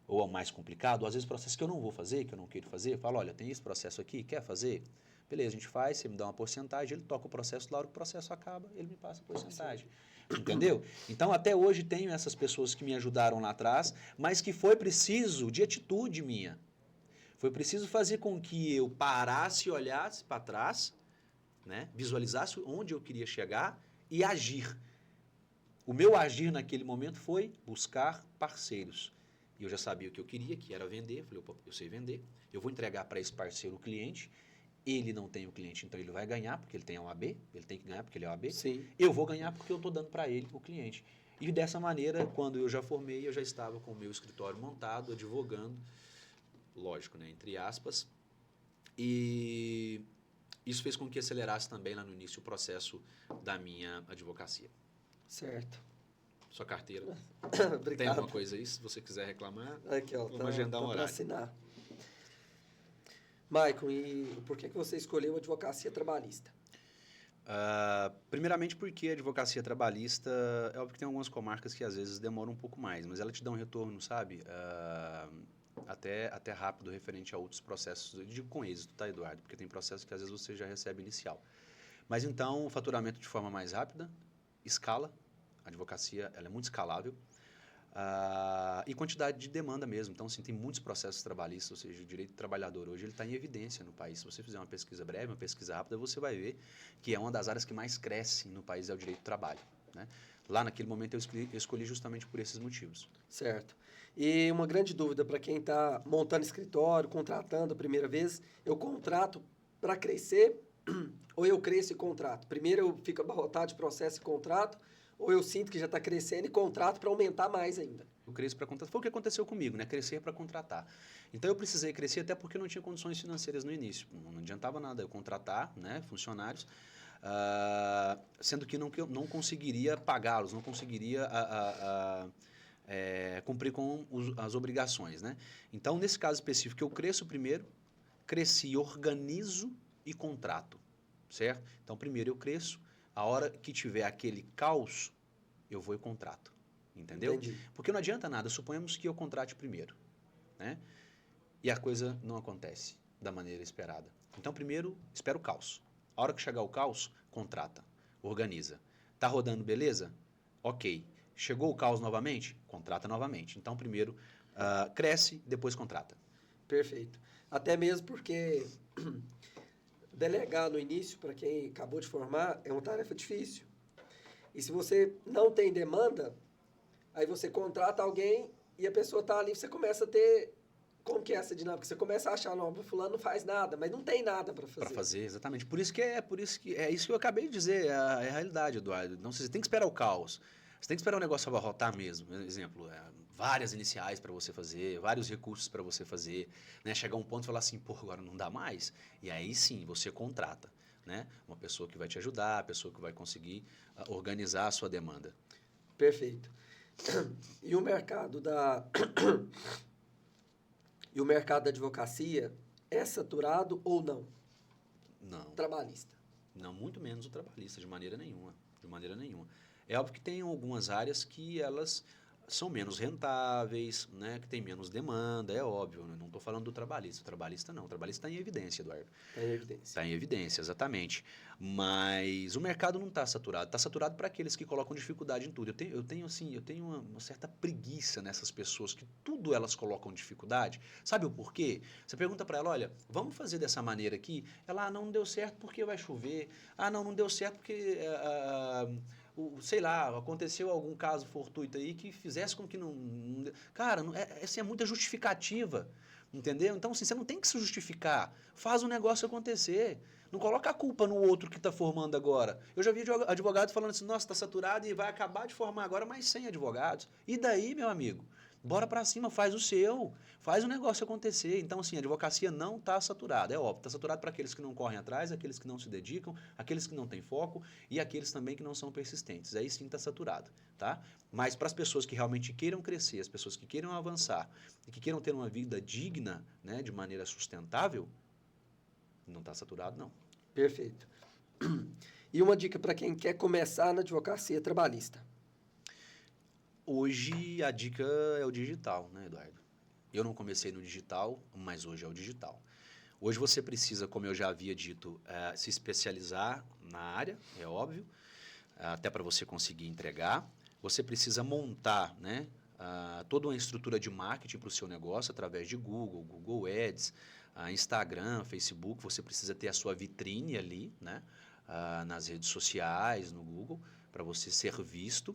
ou é mais complicado, ou às vezes processo que eu não vou fazer, que eu não quero fazer. Eu falo, olha, tem esse processo aqui, quer fazer? Beleza, a gente faz, você me dá uma porcentagem, ele toca o processo, na hora que o processo acaba, ele me passa a porcentagem. Entendeu? Então, até hoje tenho essas pessoas que me ajudaram lá atrás, mas que foi preciso de atitude minha. Foi preciso fazer com que eu parasse e olhasse para trás, né? Visualizasse onde eu queria chegar e agir. O meu agir naquele momento foi buscar parceiros. E eu já sabia o que eu queria, que era vender. Eu falei, opa, eu sei vender. Eu vou entregar para esse parceiro o cliente. Ele não tem o cliente, então ele vai ganhar, porque ele tem a OAB. Ele tem que ganhar, porque ele é a OAB. Sim. Eu vou ganhar, porque eu estou dando para ele o cliente. E dessa maneira, quando eu já formei, eu já estava com o meu escritório montado, advogando. Lógico, né? Entre aspas. E isso fez com que acelerasse também lá no início o processo da minha advocacia. Certo. Sua carteira. Obrigado. Tem alguma coisa aí? Se você quiser reclamar, aqui, ó, vamos agendar um horário. Assinar. Maicon, e por que você escolheu a advocacia trabalhista? Primeiramente porque a advocacia trabalhista, é óbvio que tem algumas comarcas que às vezes demoram um pouco mais, mas ela te dá um retorno, sabe? Até rápido referente a outros processos. Eu digo com êxito, tá, Eduardo? Porque tem processos que às vezes você já recebe inicial. Mas então, o faturamento de forma mais rápida, escala. A advocacia ela é muito escalável. E quantidade de demanda mesmo. Então, assim, tem muitos processos trabalhistas, ou seja, o direito do trabalhador hoje ele está em evidência no país. Se você fizer uma pesquisa breve, uma pesquisa rápida, você vai ver que é uma das áreas que mais cresce no país é o direito do trabalho. Né? Lá, naquele momento, eu escolhi justamente por esses motivos. Certo. E uma grande dúvida para quem está montando escritório, contratando a primeira vez, eu contrato para crescer ou eu cresço e contrato? Primeiro eu fico abarrotado de processo e contrato, ou eu sinto que já está crescendo e contrato para aumentar mais ainda? Eu cresço para contratar. Foi o que aconteceu comigo, né? Crescer para contratar. Então, eu precisei crescer até porque eu não tinha condições financeiras no início. Não adiantava nada eu contratar, né, funcionários, sendo que não conseguiria pagá-los, não conseguiria cumprir com as obrigações, né? Então, nesse caso específico, eu cresço primeiro, cresci, organizo e contrato, certo? Então, primeiro eu cresço, a hora que tiver aquele caos, eu vou e contrato, entendeu? Entendi. Porque não adianta nada, suponhamos que eu contrate primeiro, né? E a coisa não acontece da maneira esperada. Então, primeiro, espera o caos. A hora que chegar o caos, contrata, organiza. Tá rodando, beleza? Ok. Chegou o caos novamente? Contrata novamente. Então, primeiro, cresce, depois contrata. Perfeito. Até mesmo porque delegar no início, para quem acabou de formar, é uma tarefa difícil. E se você não tem demanda, aí você contrata alguém e a pessoa está ali, você começa a ter como que é essa dinâmica? Você começa a achar, não, fulano não faz nada, mas não tem nada para fazer. Para fazer, exatamente. Por isso que é isso que eu acabei de dizer, é a realidade, Eduardo. Não, você tem que esperar o caos. Você tem que esperar o negócio abarrotar mesmo. Exemplo, várias iniciais para você fazer, vários recursos para você fazer, né? Chegar a um ponto e falar assim, pô, agora não dá mais. E aí sim, você contrata, né? Uma pessoa que vai te ajudar, a pessoa que vai conseguir organizar a sua demanda. Perfeito. E o mercado da e o mercado da advocacia é saturado ou não? Não. Trabalhista. Não, muito menos o trabalhista, de maneira nenhuma. De maneira nenhuma. É óbvio que tem algumas áreas que elas são menos rentáveis, né, que tem menos demanda, é óbvio. Né? Não estou falando do trabalhista. O trabalhista não. O trabalhista está em evidência, Eduardo. Está em evidência. Está em evidência, exatamente. Mas o mercado não está saturado. Está saturado para aqueles que colocam dificuldade em tudo. Eu tenho uma certa preguiça nessas pessoas que tudo elas colocam dificuldade. Sabe o porquê? Você pergunta para ela, olha, vamos fazer dessa maneira aqui? Ela, não deu certo porque vai chover. Não deu certo porque... sei lá, aconteceu algum caso fortuito aí que fizesse com que não cara, essa é muita justificativa, entendeu? Então, assim, você não tem que se justificar. Faz o negócio acontecer. Não coloca a culpa no outro que está formando agora. Eu já vi advogado falando assim, nossa, está saturado e vai acabar de formar agora, mas sem advogados. E daí, meu amigo? Bora para cima, faz o seu. Faz o negócio acontecer. Então, assim, a advocacia não está saturada. É óbvio, está saturado para aqueles que não correm atrás, aqueles que não se dedicam, aqueles que não têm foco e aqueles também que não são persistentes. Aí sim está saturado, tá? Mas para as pessoas que realmente queiram crescer, as pessoas que queiram avançar e que queiram ter uma vida digna, né, de maneira sustentável, não está saturado, não. Perfeito. E uma dica para quem quer começar na advocacia trabalhista. Hoje a dica é o digital, né, Eduardo? Eu não comecei no digital, mas hoje é o digital. Hoje você precisa, como eu já havia dito, se especializar na área, é óbvio, até para você conseguir entregar. Você precisa montar, né, toda uma estrutura de marketing para o seu negócio através de Google Ads, Instagram, Facebook. Você precisa ter a sua vitrine ali, né, nas redes sociais, no Google, para você ser visto.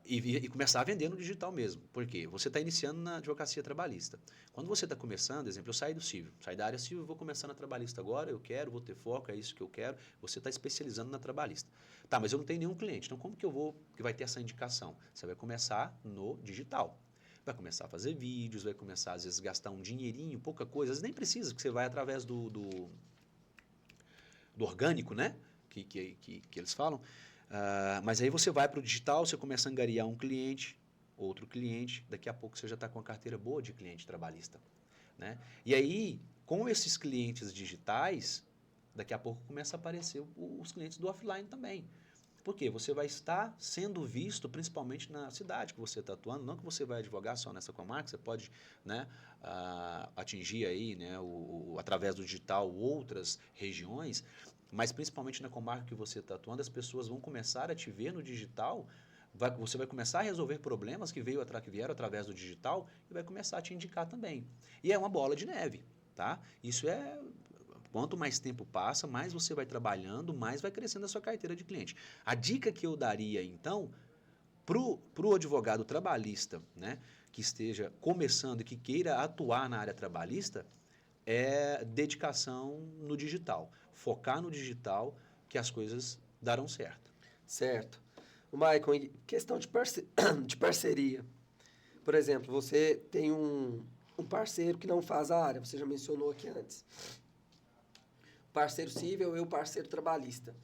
E começar a vender no digital mesmo. Por quê? Você está iniciando na advocacia trabalhista. Quando você está começando, exemplo, eu saí do civil, saí da área civil, vou começar na trabalhista agora, vou ter foco, é isso que eu quero. Você está especializando na trabalhista. Tá, mas eu não tenho nenhum cliente, então como que vai ter essa indicação? Você vai começar no digital. Vai começar a fazer vídeos, vai começar às vezes a gastar um dinheirinho, pouca coisa, às vezes nem precisa, porque você vai através do orgânico, né? Que eles falam. Mas aí você vai para o digital, você começa a angariar um cliente, outro cliente, daqui a pouco você já está com a carteira boa de cliente trabalhista. Né? E aí, com esses clientes digitais, daqui a pouco começa a aparecer os clientes do offline também. Por quê? Você vai estar sendo visto principalmente na cidade que você está atuando, não que você vai advogar só nessa comarca, você pode, né, atingir aí, né, através do digital outras regiões, mas principalmente na comarca que você está atuando, as pessoas vão começar a te ver no digital, você vai começar a resolver problemas que vieram através do digital e vai começar a te indicar também. E é uma bola de neve, tá? Isso quanto mais tempo passa, mais você vai trabalhando, mais vai crescendo a sua carteira de cliente. A dica que eu daria, então, para o advogado trabalhista, né, que esteja começando e que queira atuar na área trabalhista, é dedicação no digital. Focar no digital que as coisas darão certo. Certo. O Maicon, em questão de parceria. Por exemplo, você tem um parceiro que não faz a área, você já mencionou aqui antes. Parceiro civil e o parceiro trabalhista.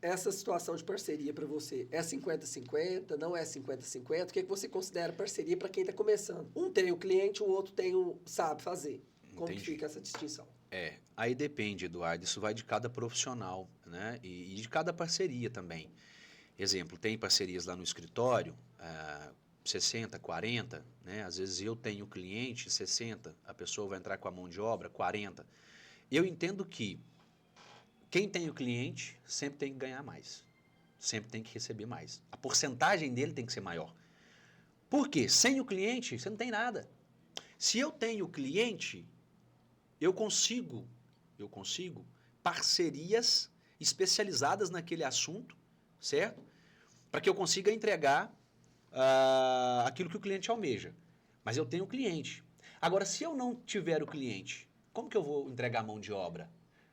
Essa situação de parceria para você é 50-50, não é 50-50? O que você considera parceria para quem está começando? Um tem o cliente, o outro sabe fazer. Como que fica essa distinção? Aí depende, Eduardo, isso vai de cada profissional, né? E de cada parceria também. Exemplo, tem parcerias lá no escritório, 60, 40, né? Às vezes eu tenho cliente, 60, a pessoa vai entrar com a mão de obra, 40. Eu entendo que quem tem o cliente sempre tem que ganhar mais, sempre tem que receber mais. A porcentagem dele tem que ser maior. Por quê? Sem o cliente, você não tem nada. Se eu tenho cliente, eu consigo parcerias especializadas naquele assunto, certo? Para que eu consiga entregar aquilo que o cliente almeja. Mas eu tenho o cliente. Agora, se eu não tiver o cliente, como que eu vou entregar mão de obra?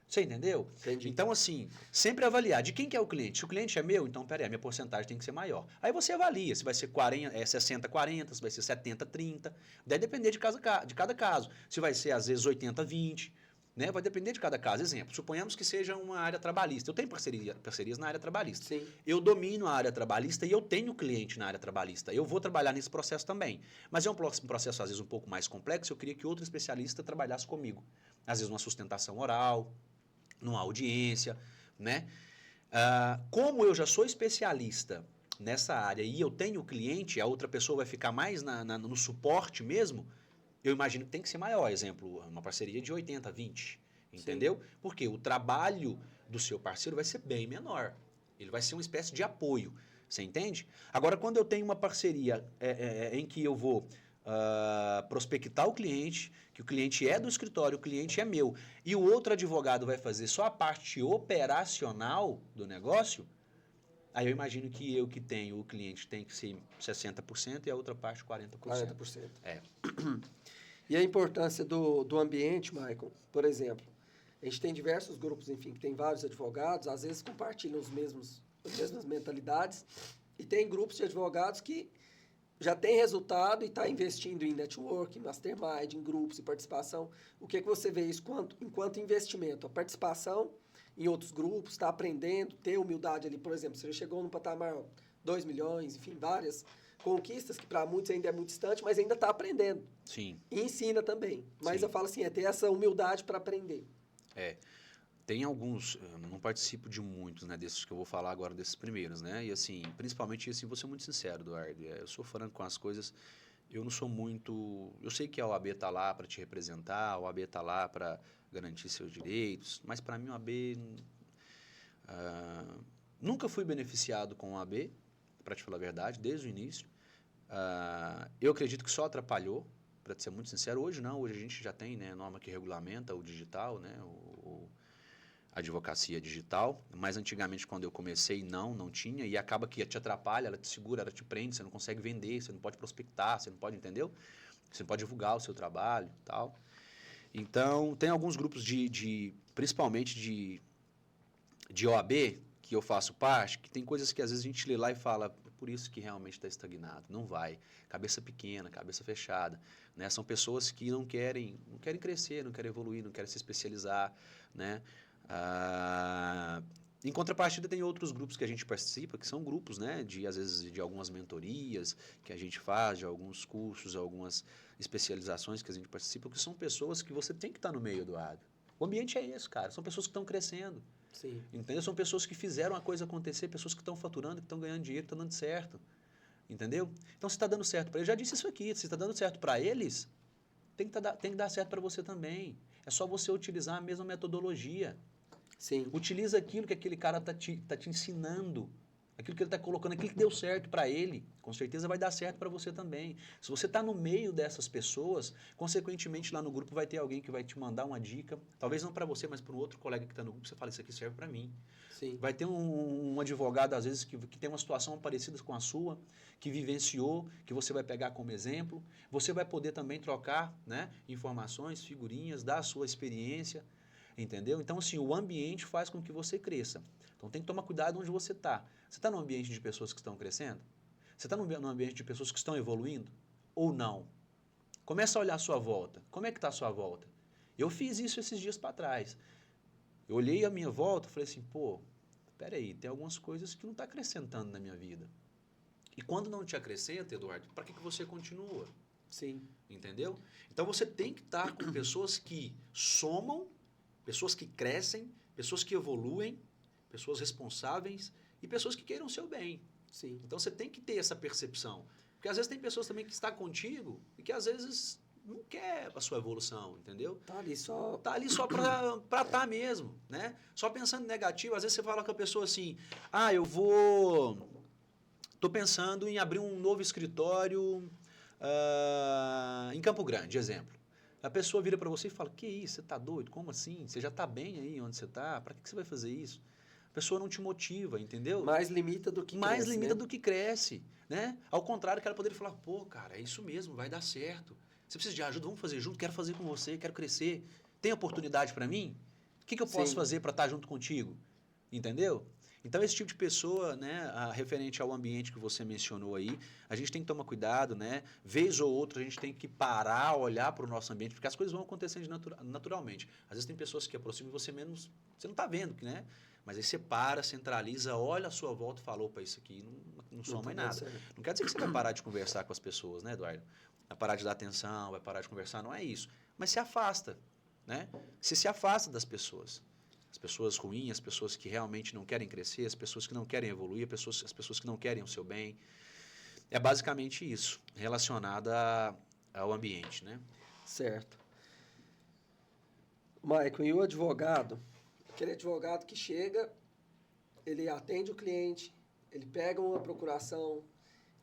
Você entendeu? Entendi. Então, assim, sempre avaliar de quem que é o cliente. Se o cliente é meu, então, peraí, a minha porcentagem tem que ser maior. Aí você avalia se vai ser 60-40, se vai ser 70-30. Daí depender de cada caso. Se vai ser, às vezes, 80-20. Né? Vai depender de cada caso. Exemplo, suponhamos que seja uma área trabalhista. Eu tenho parcerias na área trabalhista. Sim. Eu domino a área trabalhista e eu tenho cliente na área trabalhista. Eu vou trabalhar nesse processo também. Mas é um processo, às vezes, um pouco mais complexo. Eu queria que outro especialista trabalhasse comigo. Às vezes, uma sustentação oral, numa audiência, né? Como eu já sou especialista nessa área e eu tenho cliente, a outra pessoa vai ficar mais no suporte mesmo, eu imagino que tem que ser maior. Exemplo, uma parceria de 80-20, entendeu? Sim. Porque o trabalho do seu parceiro vai ser bem menor. Ele vai ser uma espécie de apoio, você entende? Agora, quando eu tenho uma parceria em que eu vou prospectar o cliente, que o cliente é do escritório, o cliente é meu, e o outro advogado vai fazer só a parte operacional do negócio, aí eu imagino que eu que tenho o cliente tem que ser 60% e a outra parte 40%. 40%. É. E a importância do ambiente, Michael, por exemplo, a gente tem diversos grupos, enfim, que tem vários advogados, às vezes compartilham as mesmas mentalidades, e tem grupos de advogados que já tem resultado e está investindo em networking, mastermind, em grupos e participação. O que você vê isso enquanto investimento? A participação em outros grupos, está aprendendo, ter humildade ali, por exemplo, você já chegou no patamar 2 milhões, enfim, várias conquistas que para muitos ainda é muito distante, mas ainda está aprendendo. Sim. E ensina também. Mas Sim. eu falo assim, é ter essa humildade para aprender. Tem alguns, eu não participo de muitos, né, desses que eu vou falar agora, desses primeiros, né, e assim, principalmente, assim, vou ser muito sincero, Eduardo, eu sou franco com as coisas, eu não sou muito, eu sei que a OAB está lá para te representar, a OAB está lá para garantir seus direitos, mas para mim a OAB, nunca fui beneficiado com a OAB, para te falar a verdade, desde o início, eu acredito que só atrapalhou, para te ser muito sincero, hoje não, hoje a gente já tem, né, norma que regulamenta o digital, né, advocacia digital, mas antigamente quando eu comecei não tinha, e acaba que te atrapalha, ela te segura, ela te prende, você não consegue vender, você não pode prospectar, você não pode, entendeu? Você não pode divulgar o seu trabalho e tal. Então, tem alguns grupos principalmente de OAB, que eu faço parte, que tem coisas que às vezes a gente lê lá e fala, por isso que realmente está estagnado, não vai. Cabeça pequena, cabeça fechada, né? São pessoas que não querem crescer, não querem evoluir, não querem se especializar, né? Em contrapartida, tem outros grupos que a gente participa, que são grupos, né, às vezes, de algumas mentorias que a gente faz, de alguns cursos, algumas especializações que a gente participa, que são pessoas que você tem que estar no meio, Eduardo. O ambiente é esse, cara. São pessoas que estão crescendo. Sim. Entendeu? São pessoas que fizeram a coisa acontecer, pessoas que estão faturando, que estão ganhando dinheiro, que estão dando certo. Entendeu? Então, se está dando certo para eles, já disse isso aqui, se está dando certo para eles, tem que dar certo para você também. É só você utilizar a mesma metodologia. Sim. Utiliza aquilo que aquele cara tá te ensinando, aquilo que ele está colocando, aquilo que deu certo para ele, com certeza vai dar certo para você também. Se você está no meio dessas pessoas, consequentemente lá no grupo vai ter alguém que vai te mandar uma dica, talvez não para você, mas para um outro colega que está no grupo, você fala, isso aqui serve para mim. Sim. Vai ter um advogado, às vezes, que tem uma situação parecida com a sua, que vivenciou, que você vai pegar como exemplo. Você vai poder também trocar, né, informações, figurinhas, dar a sua experiência, entendeu? Então, assim, o ambiente faz com que você cresça. Então, tem que tomar cuidado onde você está. Você está num ambiente de pessoas que estão crescendo? Você está num ambiente de pessoas que estão evoluindo? Ou não? Começa a olhar a sua volta. Como é que está a sua volta? Eu fiz isso esses dias para trás. Eu olhei a minha volta e falei assim, pô, peraí, tem algumas coisas que não está acrescentando na minha vida. E quando não te acrescenta, Eduardo, para que você continua? Sim. Entendeu? Então, você tem que estar com pessoas que somam, pessoas que crescem, pessoas que evoluem, pessoas responsáveis e pessoas que queiram o seu bem. Sim. Então, você tem que ter essa percepção. Porque, às vezes, tem pessoas também que estão contigo e que, às vezes, não quer a sua evolução, entendeu? Tá ali só para estar mesmo, né? Só pensando negativo, às vezes você fala com a pessoa assim, tô pensando em abrir um novo escritório em Campo Grande, exemplo. A pessoa vira para você e fala, que isso, você tá doido? Como assim? Você já tá bem aí onde você tá? Para que você vai fazer isso? pessoa não te motiva, entendeu? Mais limita do que Mais cresce, limita né? do que cresce, né? Ao contrário, que ela poderia falar, pô, cara, é isso mesmo, vai dar certo. Você precisa de ajuda, vamos fazer junto, quero fazer com você, quero crescer. Tem oportunidade para mim? O que eu posso Sim. fazer para estar junto contigo? Entendeu? Então, esse tipo de pessoa, né, referente ao ambiente que você mencionou aí, a gente tem que tomar cuidado, né? Vez ou outra, a gente tem que parar, olhar para o nosso ambiente, porque as coisas vão acontecendo naturalmente. Às vezes tem pessoas que aproximam você menos, você não está vendo, né? Mas aí você para, centraliza, olha a sua volta e fala, opa, isso aqui não soma mais nada. Não quer dizer que você vai parar de conversar com as pessoas, né, Eduardo? Vai parar de dar atenção, vai parar de conversar, não é isso. Mas se afasta, né? Você se afasta das pessoas. As pessoas ruins, as pessoas que realmente não querem crescer, as pessoas que não querem evoluir, as pessoas que não querem o seu bem. É basicamente isso, relacionado ao ambiente, né? Certo. Maicon, e o advogado? Aquele advogado que chega, ele atende o cliente, ele pega uma procuração,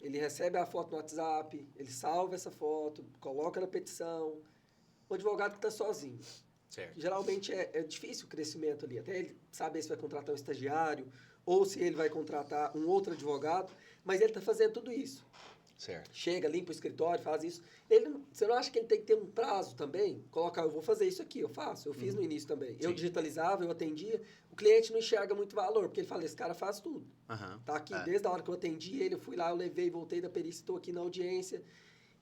ele recebe a foto no WhatsApp, ele salva essa foto, coloca na petição. O advogado que está sozinho. Certo. Geralmente é difícil o crescimento ali, até ele saber se vai contratar um estagiário ou se ele vai contratar um outro advogado, mas ele está fazendo tudo isso. Certo. Chega, limpa o escritório, faz isso. Você não acha que ele tem que ter um prazo também? Colocar, eu vou fazer isso aqui, eu faço. Eu fiz no início também. Eu Sim. digitalizava, eu atendia. O cliente não enxerga muito valor, porque ele fala, esse cara faz tudo. Uhum. Tá aqui, desde a hora que eu atendi ele, eu fui lá, eu levei, voltei da perícia, estou aqui na audiência.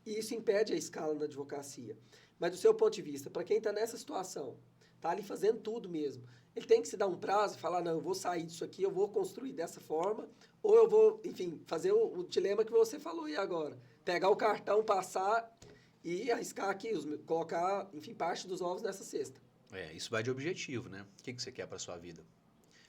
E isso impede a escala na advocacia. Mas do seu ponto de vista, para quem está nessa situação, está ali fazendo tudo mesmo, ele tem que se dar um prazo e falar, não, eu vou sair disso aqui, eu vou construir dessa forma, ou eu vou, enfim, fazer o dilema que você falou aí agora. Pegar o cartão, passar e arriscar aqui, colocar, enfim, parte dos ovos nessa cesta. Isso vai de objetivo, né? O que você quer para sua vida?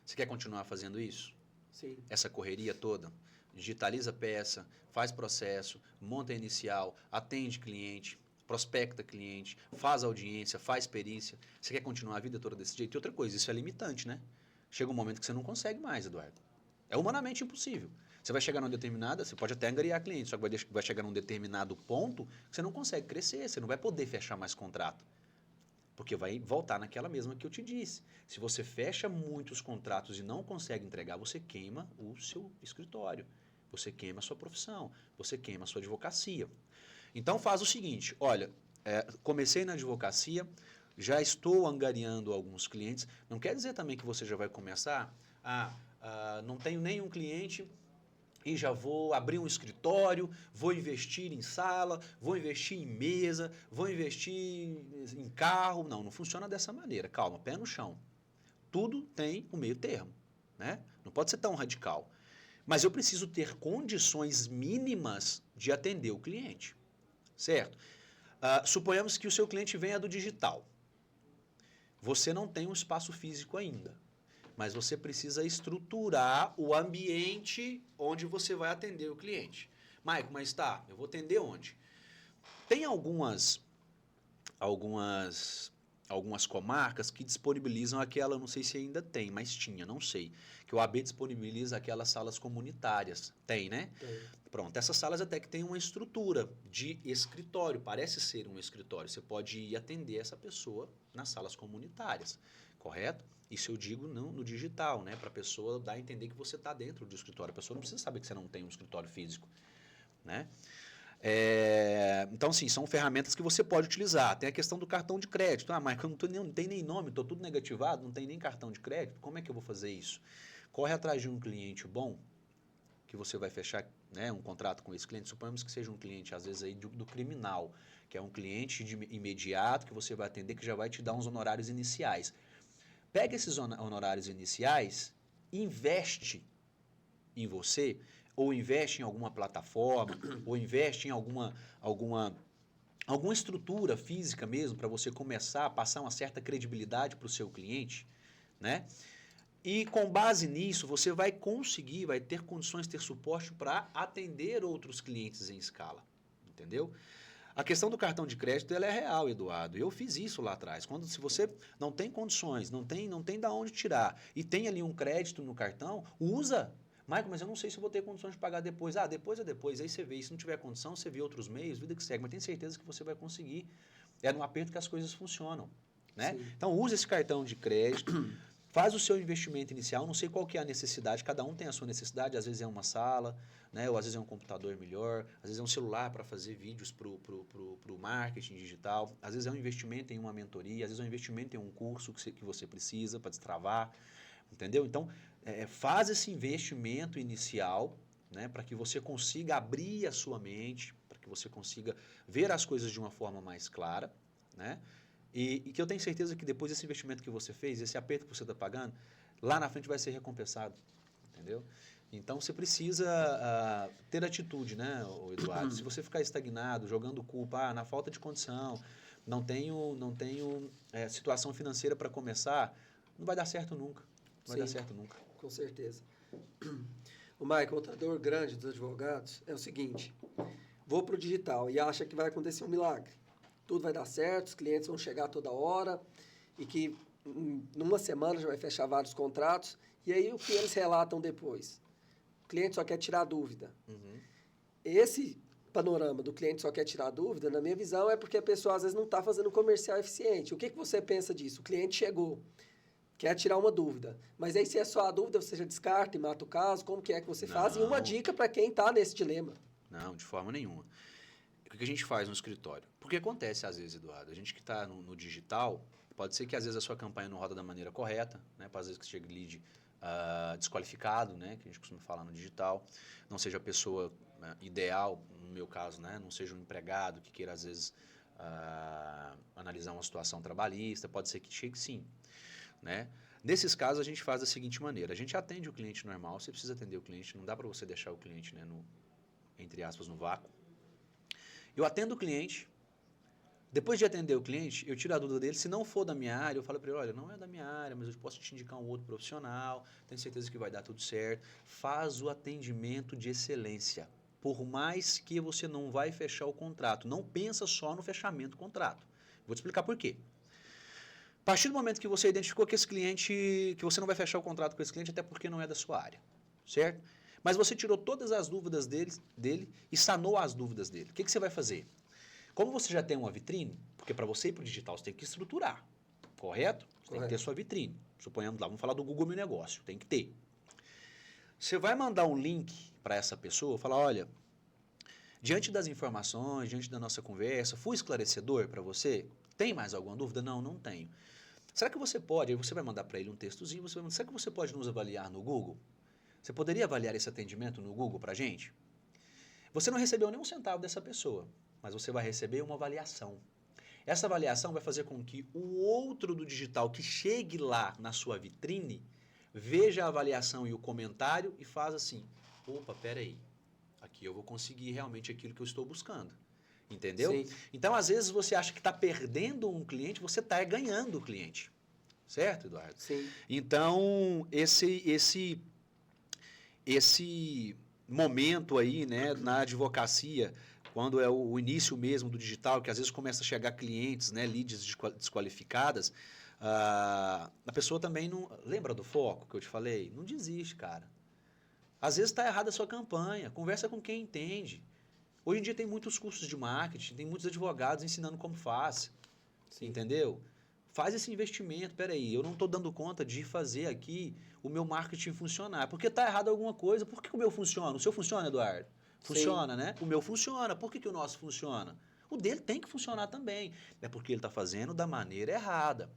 Você quer continuar fazendo isso? Sim. Essa correria toda? Digitaliza a peça, faz processo, monta a inicial, atende cliente, prospecta cliente, faz audiência, faz perícia. Você quer continuar a vida toda desse jeito? E outra coisa, isso é limitante, né? Chega um momento que você não consegue mais, Eduardo. É humanamente impossível. Você vai chegar numa determinada, você pode até angariar cliente, só que vai chegar num determinado ponto que você não consegue crescer, você não vai poder fechar mais contrato. Porque vai voltar naquela mesma que eu te disse. Se você fecha muitos contratos e não consegue entregar, você queima o seu escritório. Você queima a sua profissão, você queima a sua advocacia. Então faz o seguinte, olha, comecei na advocacia, já estou angariando alguns clientes, não quer dizer também que você já vai começar, não tenho nenhum cliente e já vou abrir um escritório, vou investir em sala, vou investir em mesa, vou investir em carro. Não funciona dessa maneira. Calma, pé no chão. Tudo tem o meio termo, né? Não pode ser tão radical. Mas eu preciso ter condições mínimas de atender o cliente, certo? Suponhamos que o seu cliente venha do digital. Você não tem um espaço físico ainda, mas você precisa estruturar o ambiente onde você vai atender o cliente. Maico, mas tá, eu vou atender onde? Tem algumas comarcas que disponibilizam aquela, não sei se ainda tem, mas tinha, não sei, que o AB disponibiliza aquelas salas comunitárias. Tem, né? Tem. Pronto, essas salas até que tem uma estrutura de escritório, parece ser um escritório. Você pode ir atender essa pessoa nas salas comunitárias, correto? Isso eu digo não no digital, né? Para a pessoa dar a entender que você está dentro do escritório. A pessoa não precisa saber que você não tem um escritório físico, né? Então, sim, são ferramentas que você pode utilizar. Tem a questão do cartão de crédito. Mas eu não tem nem nome, estou tudo negativado, não tem nem cartão de crédito. Como é que eu vou fazer isso? Corre atrás de um cliente bom, que você vai fechar, né, um contrato com esse cliente. Suponhamos que seja um cliente, às vezes, aí do criminal, que é um cliente imediato que você vai atender, que já vai te dar uns honorários iniciais. Pega esses honorários iniciais, investe em você, ou investe em alguma plataforma, ou investe em alguma estrutura física mesmo, para você começar a passar uma certa credibilidade para o seu cliente, né? E com base nisso, você vai conseguir, vai ter condições, ter suporte para atender outros clientes em escala, entendeu? A questão do cartão de crédito ela é real, Eduardo. Eu fiz isso lá atrás. Se você não tem condições, não tem da onde tirar e tem ali um crédito no cartão, usa. Michael, mas eu não sei se eu vou ter condições de pagar depois. Depois é depois. Aí você vê. E se não tiver condição, você vê outros meios, vida que segue. Mas tem certeza que você vai conseguir. É no aperto que as coisas funcionam, né? Então, use esse cartão de crédito. Faz o seu investimento inicial, não sei qual que é a necessidade, cada um tem a sua necessidade, às vezes é uma sala, né, ou às vezes é um computador melhor, às vezes é um celular para fazer vídeos pro marketing digital, às vezes é um investimento em uma mentoria, às vezes é um investimento em um curso que você precisa para destravar, entendeu? Então, faz esse investimento inicial, né, para que você consiga abrir a sua mente, para que você consiga ver as coisas de uma forma mais clara, né? E que eu tenho certeza que depois desse investimento que você fez, esse aperto que você está pagando, lá na frente vai ser recompensado, entendeu? Então, você precisa ter atitude, né, Eduardo? Se você ficar estagnado, jogando culpa, na falta de condição, não tenho situação financeira para começar, não vai dar certo nunca. Não vai dar certo nunca. Com certeza. O Michael, outra dor grande dos advogados é o seguinte, vou para o digital e acha que vai acontecer um milagre. Tudo vai dar certo, os clientes vão chegar toda hora e que numa semana já vai fechar vários contratos. E aí o que eles relatam depois? O cliente só quer tirar dúvida. Uhum. Esse panorama do cliente só quer tirar dúvida, na minha visão, é porque a pessoa às vezes não está fazendo um comercial eficiente. O que você pensa disso? O cliente chegou, quer tirar uma dúvida. Mas aí se é só a dúvida, você já descarta e mata o caso. Como que é que você faz? E uma dica para quem está nesse dilema. Não, de forma nenhuma. O que a gente faz no escritório? Porque acontece às vezes, Eduardo, a gente que está no digital, pode ser que às vezes a sua campanha não roda da maneira correta, né? Às vezes que chega lead desqualificado, né? Que a gente costuma falar no digital, não seja a pessoa ideal, no meu caso, né? Não seja um empregado que queira às vezes analisar uma situação trabalhista, pode ser que chegue sim, né? Nesses casos a gente faz da seguinte maneira, a gente atende o cliente normal, você precisa atender o cliente, não dá para você deixar o cliente, né, entre aspas, no vácuo. Eu atendo o cliente, depois de atender o cliente, eu tiro a dúvida dele, se não for da minha área, eu falo para ele, olha, não é da minha área, mas eu posso te indicar um outro profissional, tenho certeza que vai dar tudo certo. Faz o atendimento de excelência, por mais que você não vai fechar o contrato, não pensa só no fechamento do contrato. Vou te explicar por quê. A partir do momento que você identificou que esse cliente, que você não vai fechar o contrato com esse cliente, até porque não é da sua área, certo? Mas você tirou todas as dúvidas dele e sanou as dúvidas dele. O que você vai fazer? Como você já tem uma vitrine, porque para você ir para o digital você tem que estruturar, correto? Você tem que ter sua vitrine. Suponhamos lá, vamos falar do Google Meu Negócio, tem que ter. Você vai mandar um link para essa pessoa, falar, olha, diante das informações, diante da nossa conversa, fui esclarecedor para você? Tem mais alguma dúvida? Não, não tenho. Será que você pode, aí você vai mandar para ele um textozinho, você vai mandar, será que você pode nos avaliar no Google? Você poderia avaliar esse atendimento no Google para a gente? Você não recebeu nem um centavo dessa pessoa, mas você vai receber uma avaliação. Essa avaliação vai fazer com que o outro do digital que chegue lá na sua vitrine, veja a avaliação e o comentário e faz assim, opa, peraí, aqui eu vou conseguir realmente aquilo que eu estou buscando. Entendeu? Sim. Então, às vezes, você acha que está perdendo um cliente, você está ganhando o cliente. Certo, Eduardo? Sim. Então, esse momento aí, né, na advocacia, quando é o início mesmo do digital, que às vezes começa a chegar clientes, né, leads desqualificadas, a pessoa também não... Lembra do foco que eu te falei? Não desiste, cara. Às vezes está errada a sua campanha, conversa com quem entende. Hoje em dia tem muitos cursos de marketing, tem muitos advogados ensinando como faz, entendeu? Faz esse investimento, peraí, eu não estou dando conta de fazer aqui o meu marketing funcionar, porque está errado alguma coisa, por que o meu funciona? O seu funciona, Eduardo? Funciona, né? O meu funciona, por que o nosso funciona? O dele tem que funcionar também, é porque ele está fazendo da maneira errada.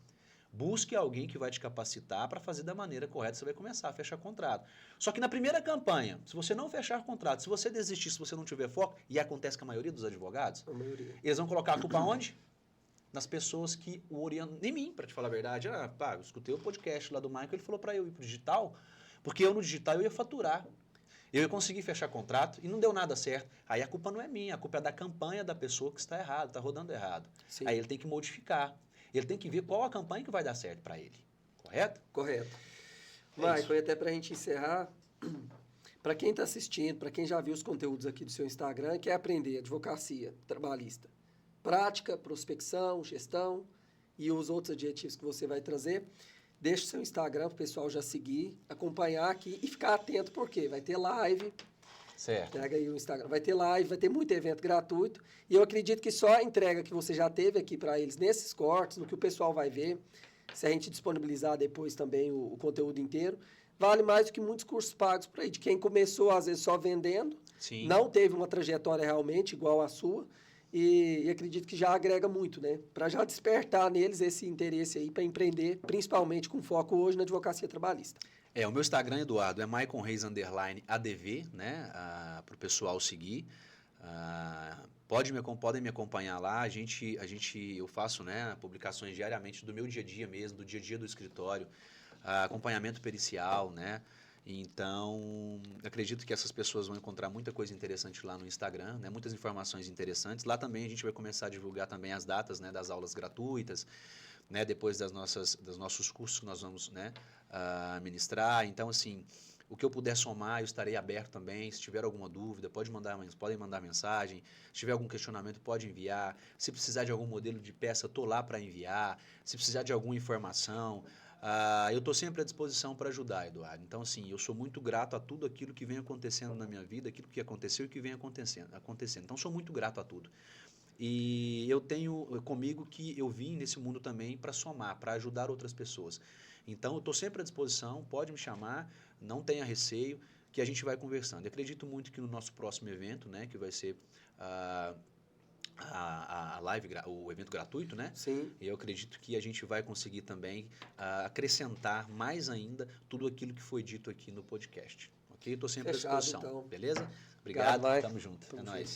Busque alguém que vai te capacitar para fazer da maneira correta, você vai começar a fechar contrato. Só que na primeira campanha, se você não fechar contrato, se você desistir, se você não tiver foco, e acontece com a maioria dos advogados, eles vão colocar a culpa onde? Nas pessoas que o orientam, em mim, para te falar a verdade. Eu escutei o podcast lá do Michael, ele falou para eu ir para o digital, porque eu no digital eu ia faturar. Eu ia conseguir fechar contrato e não deu nada certo. Aí a culpa não é minha, a culpa é da campanha da pessoa que está errada, está rodando errado. Sim. Aí ele tem que modificar. Ele tem que ver qual a campanha que vai dar certo para ele. Correto? Correto. Michael, e até para a gente encerrar, para quem está assistindo, para quem já viu os conteúdos aqui do seu Instagram, quer aprender advocacia trabalhista, prática, prospecção, gestão e os outros adjetivos que você vai trazer, deixa o seu Instagram para o pessoal já seguir, acompanhar aqui e ficar atento, porque vai ter live. Certo. Pega aí o Instagram. Vai ter live, vai ter muito evento gratuito. E eu acredito que só a entrega que você já teve aqui para eles, nesses cortes, no que o pessoal vai ver, se a gente disponibilizar depois também o conteúdo inteiro, vale mais do que muitos cursos pagos por aí, de quem começou, às vezes, só vendendo, Sim. não teve uma trajetória realmente igual à sua, e acredito que já agrega muito, né? Para já despertar neles esse interesse aí para empreender, principalmente com foco hoje na advocacia trabalhista. O meu Instagram, Eduardo, é @MaiconReis_ADV, né? Para o pessoal seguir. Podem me acompanhar lá. Eu faço, né, publicações diariamente do meu dia a dia mesmo, do dia a dia do escritório, acompanhamento pericial, né? Então, acredito que essas pessoas vão encontrar muita coisa interessante lá no Instagram, né? Muitas informações interessantes. Lá também a gente vai começar a divulgar também as datas, né, das aulas gratuitas, né, depois dos nossos cursos que nós vamos, né, ministrar. Então, assim, o que eu puder somar, eu estarei aberto também. Se tiver alguma dúvida, podem mandar mensagem. Se tiver algum questionamento, pode enviar. Se precisar de algum modelo de peça, estou lá para enviar. Se precisar de alguma informação, eu estou sempre à disposição para ajudar, Eduardo. Então, assim, eu sou muito grato a tudo aquilo que vem acontecendo na minha vida, aquilo que aconteceu e que vem acontecendo. Então, sou muito grato a tudo. E eu tenho comigo que eu vim nesse mundo também para somar, para ajudar outras pessoas. Então, eu estou sempre à disposição, pode me chamar, não tenha receio, que a gente vai conversando. Eu acredito muito que no nosso próximo evento, né, que vai ser a live, o evento gratuito, né? Sim. Eu acredito que a gente vai conseguir também acrescentar mais ainda tudo aquilo que foi dito aqui no podcast. Ok? Estou sempre à Fechado, disposição. então. Beleza? Obrigado, Obrigado, Mike. tamo junto. É nóis.